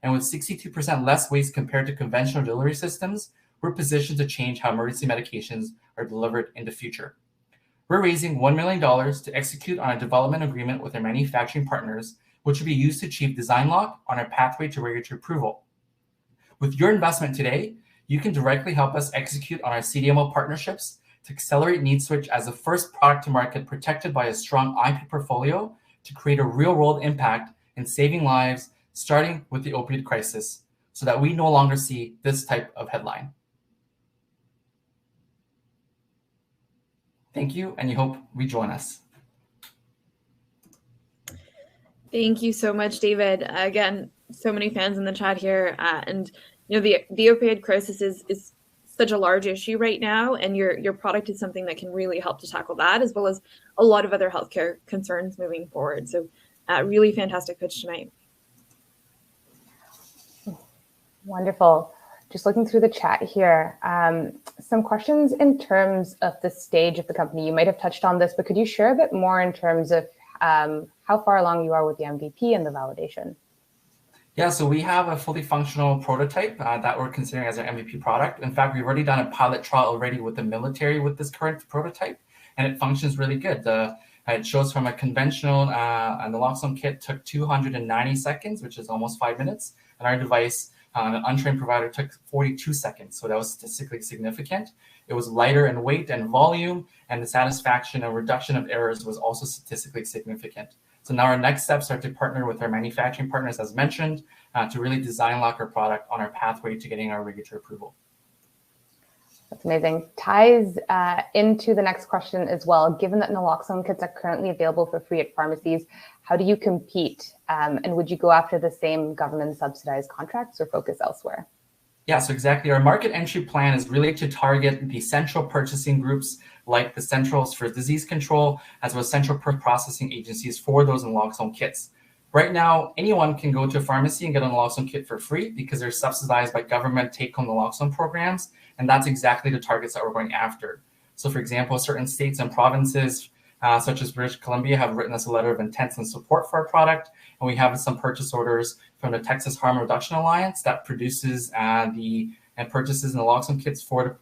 And with 62% less waste compared to conventional delivery systems, we're positioned to change how emergency medications are delivered in the future. We're raising $1 million to execute on a development agreement with our manufacturing partners, which will be used to achieve design lock on our pathway to regulatory approval. With your investment today, you can directly help us execute on our CDMO partnerships to accelerate NeedSwitch as the first product to market protected by a strong IP portfolio to create a real-world impact in saving lives, starting with the opioid crisis, so that we no longer see this type of headline. Thank you, and you hope we join us. Thank you so much, David. Again, so many fans in the chat here, and the opioid crisis is such a large issue right now, and your product is something that can really help to tackle that, as well as a lot of other healthcare concerns moving forward. So, really fantastic pitch tonight. Wonderful. Just looking through the chat here, some questions in terms of the stage of the company. You might have touched on this, but could you share a bit more in terms of how far along you are with the MVP and the validation? Yeah, so we have a fully functional prototype that we're considering as our MVP product. In fact, we've already done a pilot trial already with the military with this current prototype, and it functions really good. It shows from a conventional naloxone kit took 290 seconds, which is almost 5 minutes, and our device, an untrained provider, took 42 seconds. So that was statistically significant. It was lighter in weight and volume, and the satisfaction and reduction of errors was also statistically significant. So now our next steps are to partner with our manufacturing partners, as mentioned, to really design lock our product on our pathway to getting our regulatory approval. That's amazing. Ties into the next question as well. Given that naloxone kits are currently available for free at pharmacies, how do you compete? And would you go after the same government subsidized contracts or focus elsewhere? Yeah, so exactly. Our market entry plan is really to target the central purchasing groups like the Centers for Disease Control, as well as central processing agencies for those naloxone kits. Right now, anyone can go to a pharmacy and get a naloxone kit for free because they're subsidized by government take-home naloxone programs, and that's exactly the targets that we're going after. So for example, certain states and provinces, such as British Columbia, have written us a letter of intent and support for our product, and we have some purchase orders from the Texas Harm Reduction Alliance that produces and purchases naloxone kits for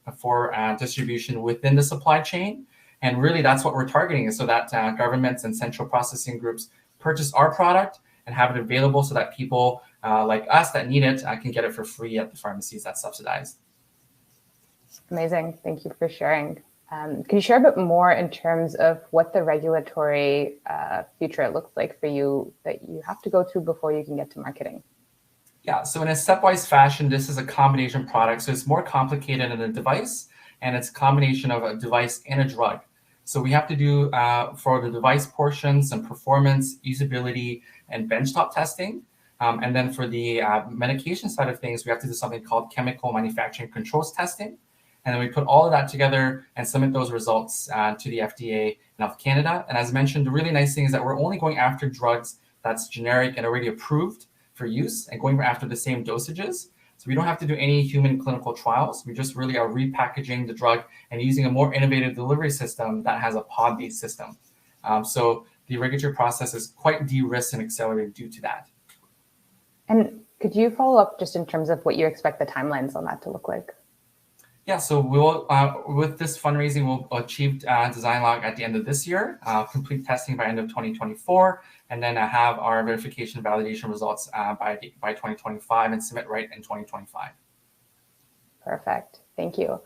distribution within the supply chain. And really, that's what we're targeting, is so that governments and central processing groups purchase our product and have it available so that people like us that need it can get it for free at the pharmacies that's subsidized. Amazing. Thank you for sharing. Can you share a bit more in terms of what the regulatory future looks like for you that you have to go through before you can get to marketing? Yeah, so in a stepwise fashion, this is a combination product. So it's more complicated in a device, and it's a combination of a device and a drug. So we have to do, for the device portion, some performance, usability, and benchtop testing. And then for the medication side of things, we have to do something called chemical manufacturing controls testing. And then we put all of that together and submit those results to the FDA in Health Canada. And as mentioned, the really nice thing is that we're only going after drugs that's generic and already approved for use and going after the same dosages. So we don't have to do any human clinical trials. We just really are repackaging the drug and using a more innovative delivery system that has a pod-based system. So the regulatory process is quite de-risked and accelerated due to that. And could you follow up just in terms of what you expect the timelines on that to look like? Yeah, so we'll with this fundraising, we'll achieve design lock at the end of this year, complete testing by end of 2024, and then have our verification validation results by 2025 and submit right in 2025. Perfect. Thank you.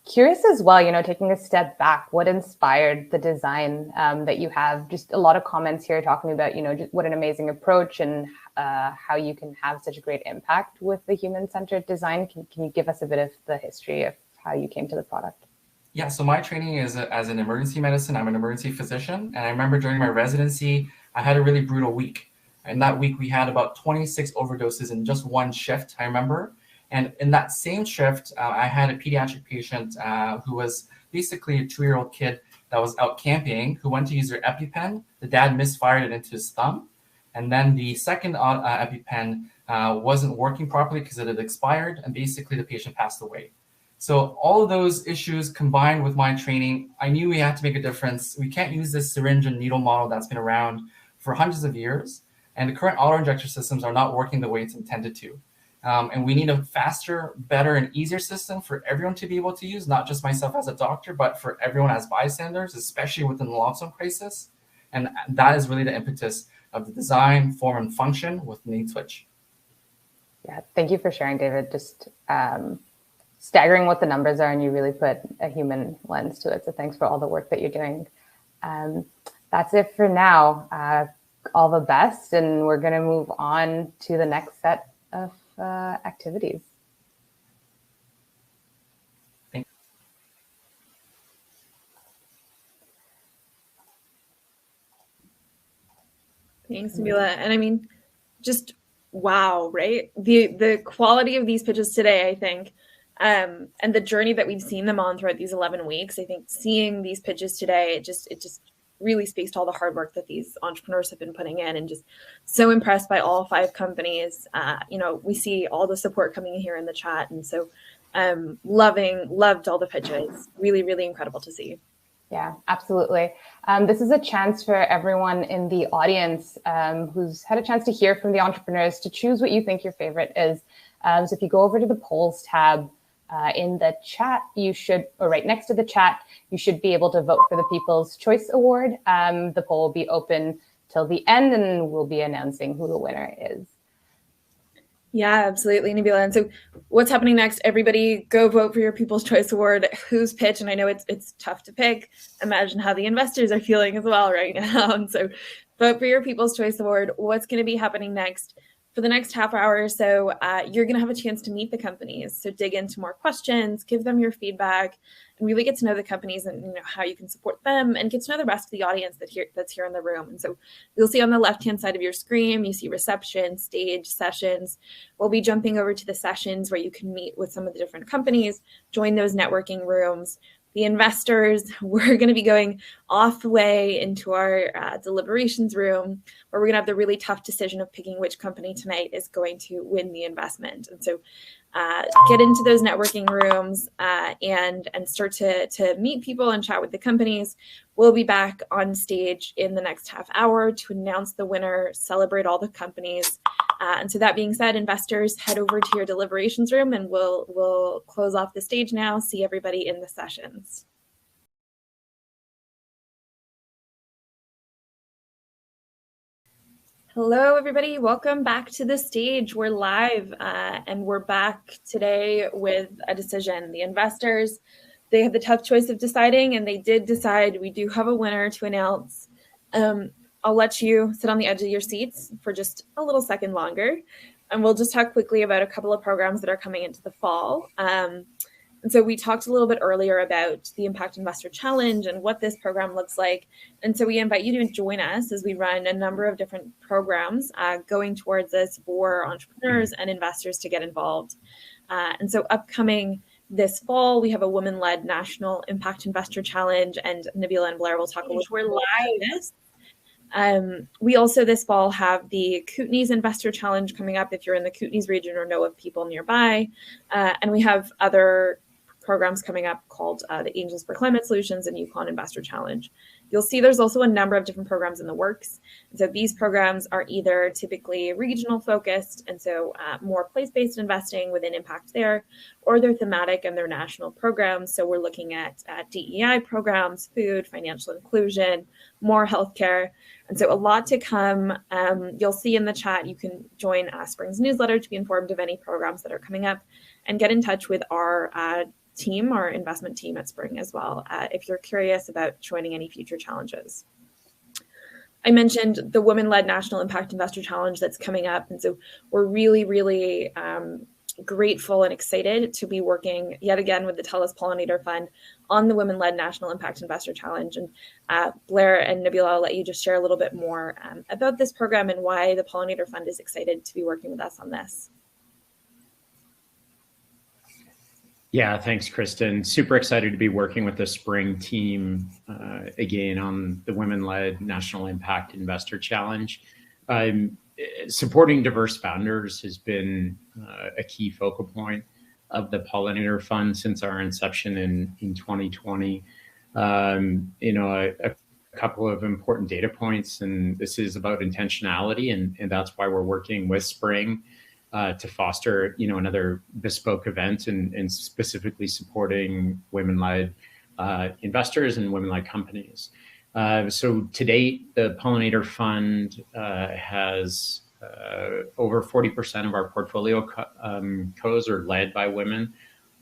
Curious as well, taking a step back, what inspired the design that you have? Just a lot of comments here talking about, just what an amazing approach and how you can have such a great impact with the human-centered design. Can you give us a bit of the history of how you came to the product? Yeah, so my training is as an emergency medicine. I'm an emergency physician. And I remember during my residency, I had a really brutal week. And that week we had about 26 overdoses in just one shift, I remember. And in that same shift, I had a pediatric patient who was basically a 2-year-old kid that was out camping who went to use their EpiPen. The dad misfired it into his thumb. And then the second EpiPen wasn't working properly because it had expired. And basically the patient passed away. So all of those issues combined with my training, I knew we had to make a difference. We can't use this syringe and needle model that's been around for hundreds of years. And the current auto-injector systems are not working the way it's intended to. And we need a faster, better, and easier system for everyone to be able to use, not just myself as a doctor, but for everyone as bystanders, especially within the naloxone crisis. And that is really the impetus of the design, form, and function with NadeSwitch. Yeah, thank you for sharing, David. Just staggering what the numbers are, and you really put a human lens to it. So thanks for all the work that you're doing. That's it for now. All the best, and we're going to move on to the next set of activities. Thanks, Nabila. And I mean, just wow, right? The quality of these pitches today, I think, and the journey that we've seen them on throughout these 11 weeks, I think seeing these pitches today, it just really speaks to all the hard work that these entrepreneurs have been putting in, and just so impressed by all 5 companies. We see all the support coming in here in the chat. And so loved all the pitches. Really, really incredible to see. Yeah, absolutely. This is a chance for everyone in the audience who's had a chance to hear from the entrepreneurs to choose what you think your favorite is. So if you go over to the polls tab in the chat, or right next to the chat, you should be able to vote for the People's Choice Award. The poll will be open till the end, and we'll be announcing who the winner is. Yeah, absolutely, Nabila. And so what's happening next? Everybody go vote for your People's Choice Award. Whose pitch? And I know it's tough to pick. Imagine how the investors are feeling as well right now. And so vote for your People's Choice Award. What's going to be happening next? For the next half hour or so, you're going to have a chance to meet the companies. So dig into more questions, give them your feedback, and really get to know the companies and how you can support them, and get to know the rest of the audience that's here in the room. And so you'll see on the left-hand side of your screen, you see reception, stage, sessions. We'll be jumping over to the sessions where you can meet with some of the different companies, join those networking rooms. The investors, we're going to be going off the way into our deliberations room, where we're going to have the really tough decision of picking which company tonight is going to win the investment. And so get into those networking rooms and start to meet people and chat with the companies. We'll be back on stage in the next half hour to announce the winner, celebrate all the companies. And so that being said, investors, head over to your deliberations room, and we'll close off the stage now. See everybody in the sessions. Hello, everybody. Welcome back to the stage. We're live, and we're back today with a decision. The investors, they had the tough choice of deciding, and they did decide. We do have a winner to announce. I'll let you sit on the edge of your seats for just a little second longer, and we'll just talk quickly about a couple of programs that are coming into the fall. And so we talked a little bit earlier about the Impact Investor Challenge and what this program looks like. And so we invite you to join us as we run a number of different programs going towards this for entrepreneurs and investors to get involved. And so upcoming this fall, we have a women-led National Impact Investor Challenge, and Nabila and Blair will talk a little bit about this. We also this fall have the Kootenays Investor Challenge coming up if you're in the Kootenays region or know of people nearby. And we have other programs coming up called the Angels for Climate Solutions and Yukon Investor Challenge. You'll see there's also a number of different programs in the works. And so these programs are either typically regional focused, and so more place-based investing within impact there, or they're thematic and they're national programs. So we're looking at DEI programs, food, financial inclusion, more healthcare. And so a lot to come. You'll see in the chat, you can join Spring's newsletter to be informed of any programs that are coming up, and get in touch with our team, our investment team at Spring as well, if you're curious about joining any future challenges. I mentioned the Women-Led National Impact Investor Challenge that's coming up. And so we're really, really grateful and excited to be working yet again with the TELUS Pollinator Fund on the Women-Led National Impact Investor Challenge. And Blair and Nabila, I'll let you just share a little bit more about this program and why the Pollinator Fund is excited to be working with us on this. Yeah, thanks, Kristen. Super excited to be working with the Spring team again on the Women-Led National Impact Investor Challenge. Supporting diverse founders has been a key focal point of the Pollinator Fund since our inception in 2020. A couple of important data points, and this is about intentionality, and that's why we're working with Spring to foster, another bespoke event and specifically supporting women-led investors and women-led companies. So to date, the Pollinator Fund has over 40% of our portfolio co's are led by women,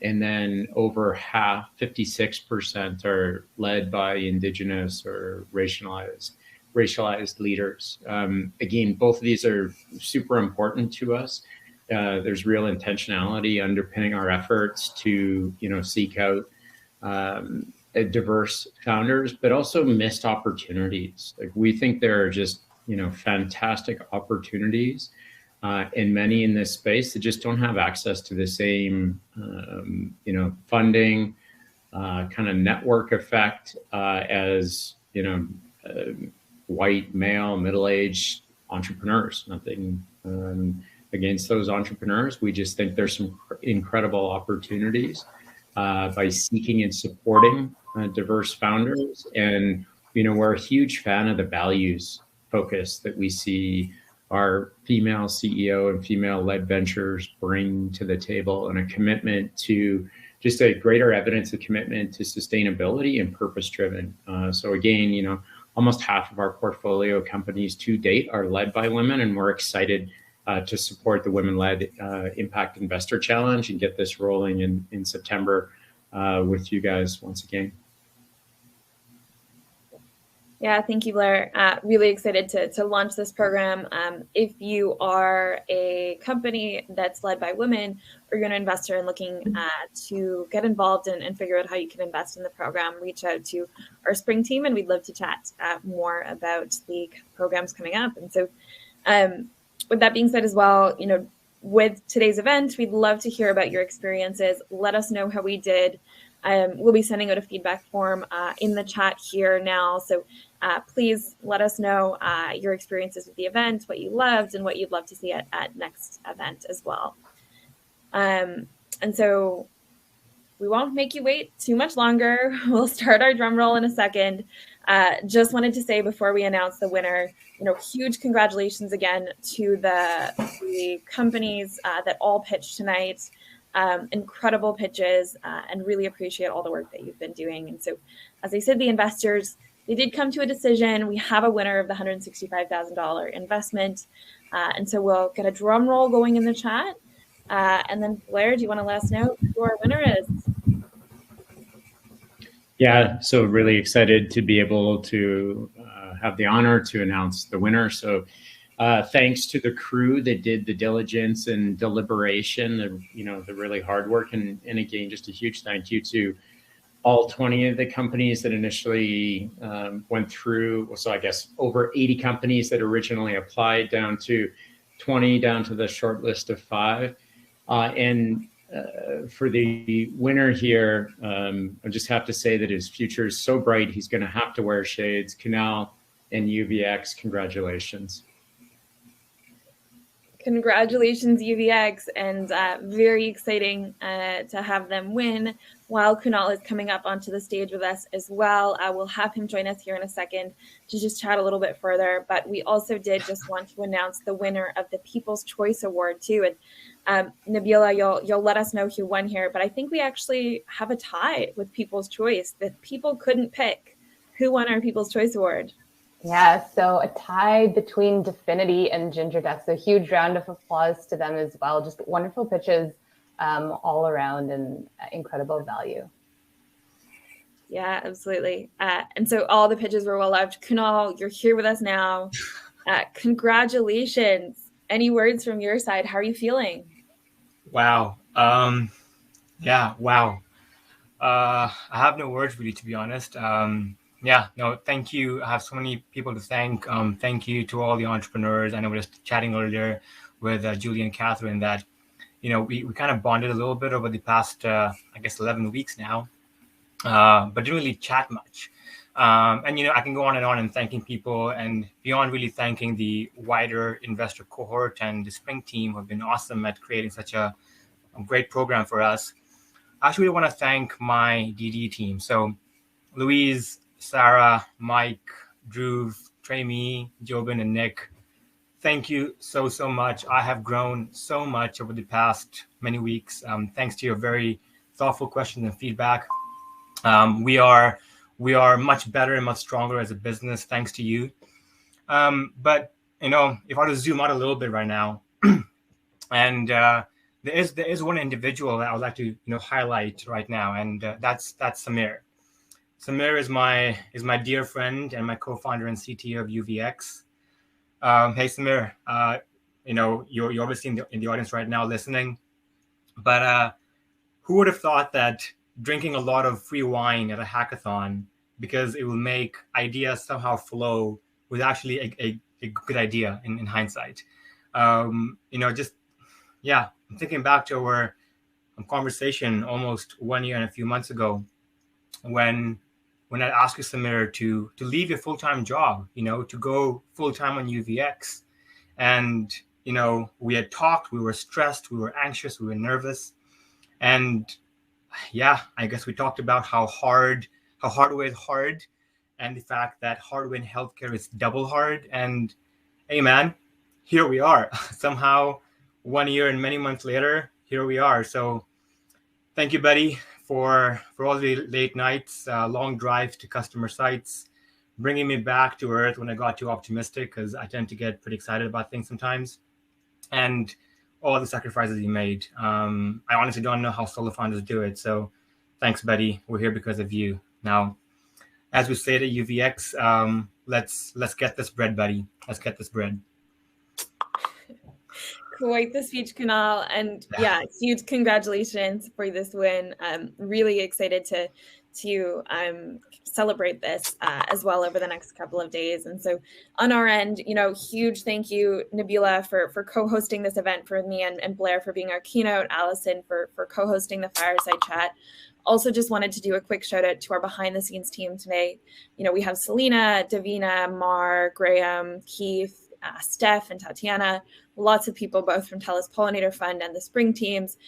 and then over half, 56%, are led by Indigenous or racialized leaders. Again, both of these are super important to us. There's real intentionality underpinning our efforts to, seek out diverse founders, but also missed opportunities. Like, we think there are just, fantastic opportunities, and many in this space that just don't have access to the same, funding, kind of network effect as, white, male, middle-aged entrepreneurs. Nothing against those entrepreneurs. We just think there's some incredible opportunities by seeking and supporting diverse founders. And, we're a huge fan of the values focus that we see our female CEO and female-led ventures bring to the table, and a commitment to just a greater evidence of commitment to sustainability and purpose-driven. So again, almost half of our portfolio companies to date are led by women, and we're excited to support the Women-Led Impact Investor Challenge and get this rolling in September with you guys once again. Yeah, thank you, Blair. Really excited to launch this program. If you are a company that's led by women, or you're an investor and looking to get involved and figure out how you can invest in the program, reach out to our Spring team, and we'd love to chat more about the programs coming up. And so with that being said as well, with today's event, we'd love to hear about your experiences. Let us know how we did. We'll be sending out a feedback form in the chat here now. So please let us know your experiences with the event, what you loved, and what you'd love to see at next event as well. And so we won't make you wait too much longer. We'll start our drum roll in a second. Just wanted to say before we announce the winner, huge congratulations again to the companies that all pitched tonight. Incredible pitches, and really appreciate all the work that you've been doing. And so, as I said, the investors, they did come to a decision. We have a winner of the $165,000 investment. And so we'll get a drum roll going in the chat. And then Blair, do you want to let us know who our winner is? Yeah, so really excited to be able to have the honor to announce the winner. So thanks to the crew that did the diligence and deliberation, the really hard work. And again, just a huge thank you to all 20 of the companies that initially went through. So I guess over 80 companies that originally applied, down to 20, down to the short list of 5. And for the winner here, I just have to say that his future is so bright, he's going to have to wear shades. Kunal and UVX, congratulations. Congratulations, UVX, and very exciting to have them win. While Kunal is coming up onto the stage with us as well, we'll have him join us here in a second to just chat a little bit further. But we also did just want to announce the winner of the People's Choice Award too. And Nabila, you'll let us know who won here. But I think we actually have a tie with People's Choice. That people couldn't pick who won our People's Choice Award. Yeah, so a tie between Dfinity and Ginger Desk. A huge round of applause to them as well. Just wonderful pitches all around and incredible value. Yeah, absolutely. And so all the pitches were well loved. Kunal, you're here with us now. Congratulations. Any words from your side? How are you feeling? Wow. Yeah, wow. I have no words really, to be honest. Yeah, no, thank you. I have so many people to thank. Thank you to all the entrepreneurs. I know we were just chatting earlier with Julie and Catherine that, we kind of bonded a little bit over the past, I guess, 11 weeks now, but didn't really chat much. And, I can go on and thanking people, and beyond really thanking the wider investor cohort and the Spring team who have been awesome at creating such a great program for us. I actually want to thank my DD team. So Louise, Sarah, Mike, Drew, Tremi, Jobin, and Nick, thank you so much. I have grown so much over the past many weeks, thanks to your very thoughtful questions and feedback. We are much better and much stronger as a business thanks to you. But if I were to zoom out a little bit right now, and there is one individual that I would like to highlight right now, and that's Samir. Samir is my dear friend and my co-founder and CTO of UVX. Hey Samir, you're obviously in the audience right now listening, but who would have thought that drinking a lot of free wine at a hackathon because it will make ideas somehow flow was actually a good idea in hindsight. I'm thinking back to our conversation almost 1 year and a few months ago when I asked you, Samir, to leave your full-time job, to go full-time on UVX. And, we had talked, we were stressed, we were anxious, we were nervous. And yeah, I guess we talked about how hardware is hard, and the fact that hardware in healthcare is double hard. And hey, man, here we are. Somehow 1 year and many months later, here we are. So thank you, buddy, for all the late nights, long drives to customer sites, bringing me back to earth when I got too optimistic, because I tend to get pretty excited about things sometimes, and all the sacrifices you made. I honestly don't know how solo founders do it. So thanks, buddy. We're here because of you. Now, as we say at UVX, let's get this bread, buddy. Let's get this bread. Quite the speech, Kunal. And yeah, huge congratulations for this win. I'm really excited to celebrate this as well over the next couple of days. And so on our end, huge thank you, Nabila, for co-hosting this event for me, and Blair for being our keynote, Allison for co-hosting the fireside chat. Also just wanted to do a quick shout out to our behind the scenes team today. We have Selena, Davina, Mar, Graham, Keith, Steph, and Tatiana, lots of people both from TELUS Pollinator Fund and the Spring teams.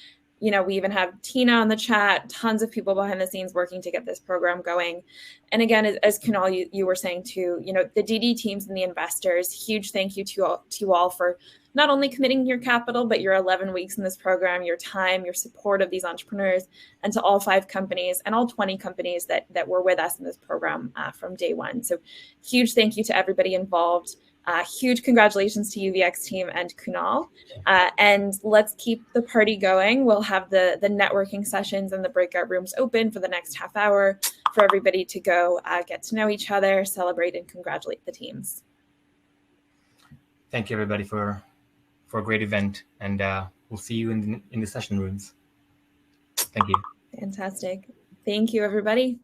We even have Tina on the chat, tons of people behind the scenes working to get this program going. And again, as Kunal, you were saying too, the DD teams and the investors, huge thank you to you all for not only committing your capital, but your 11 weeks in this program, your time, your support of these entrepreneurs, and to all 5 companies and all 20 companies that were with us in this program from day one. So huge thank you to everybody involved. Huge congratulations to UVX team and Kunal. And let's keep the party going. We'll have the networking sessions and the breakout rooms open for the next half hour for everybody to go get to know each other, celebrate, and congratulate the teams. Thank you, everybody, for a great event. And we'll see you in the session rooms. Thank you. Fantastic. Thank you, everybody.